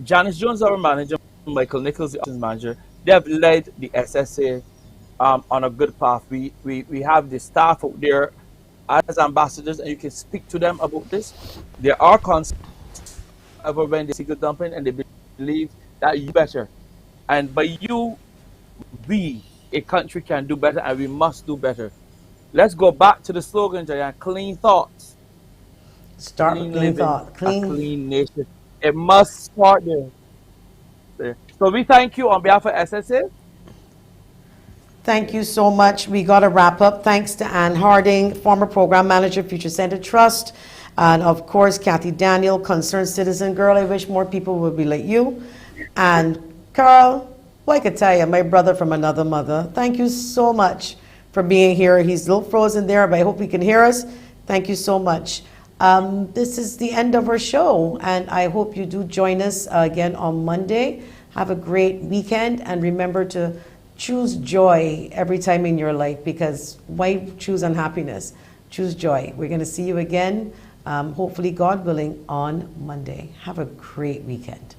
Janice Jones, our manager, Michael Nichols, the operations manager, they have led the SSA on a good path. We have the staff out there as ambassadors, and you can speak to them about this. There are concerns about when they see good dumping, and they believe that you better. And by you, we, a country, can do better, and we must do better. Let's go back to the slogan, Diane, clean thoughts. Start with clean thought. A clean nation. It must start there. So we thank you on behalf of SSA. Thank you so much. We got to wrap up. Thanks to Ann Harding, former program manager, Future Center Trust, and of course, Kathy Daniel, concerned citizen. Girl, I wish more people would be like you. And Carl, well, I could tell you, my brother from another mother. Thank you so much for being here. He's a little frozen there, but I hope he can hear us. Thank you so much. This is the end of our show, and I hope you do join us again on Monday. Have a great weekend, and remember to choose joy every time in your life, because why choose unhappiness? Choose joy. We're going to see you again, hopefully, God willing, on Monday. Have a great weekend.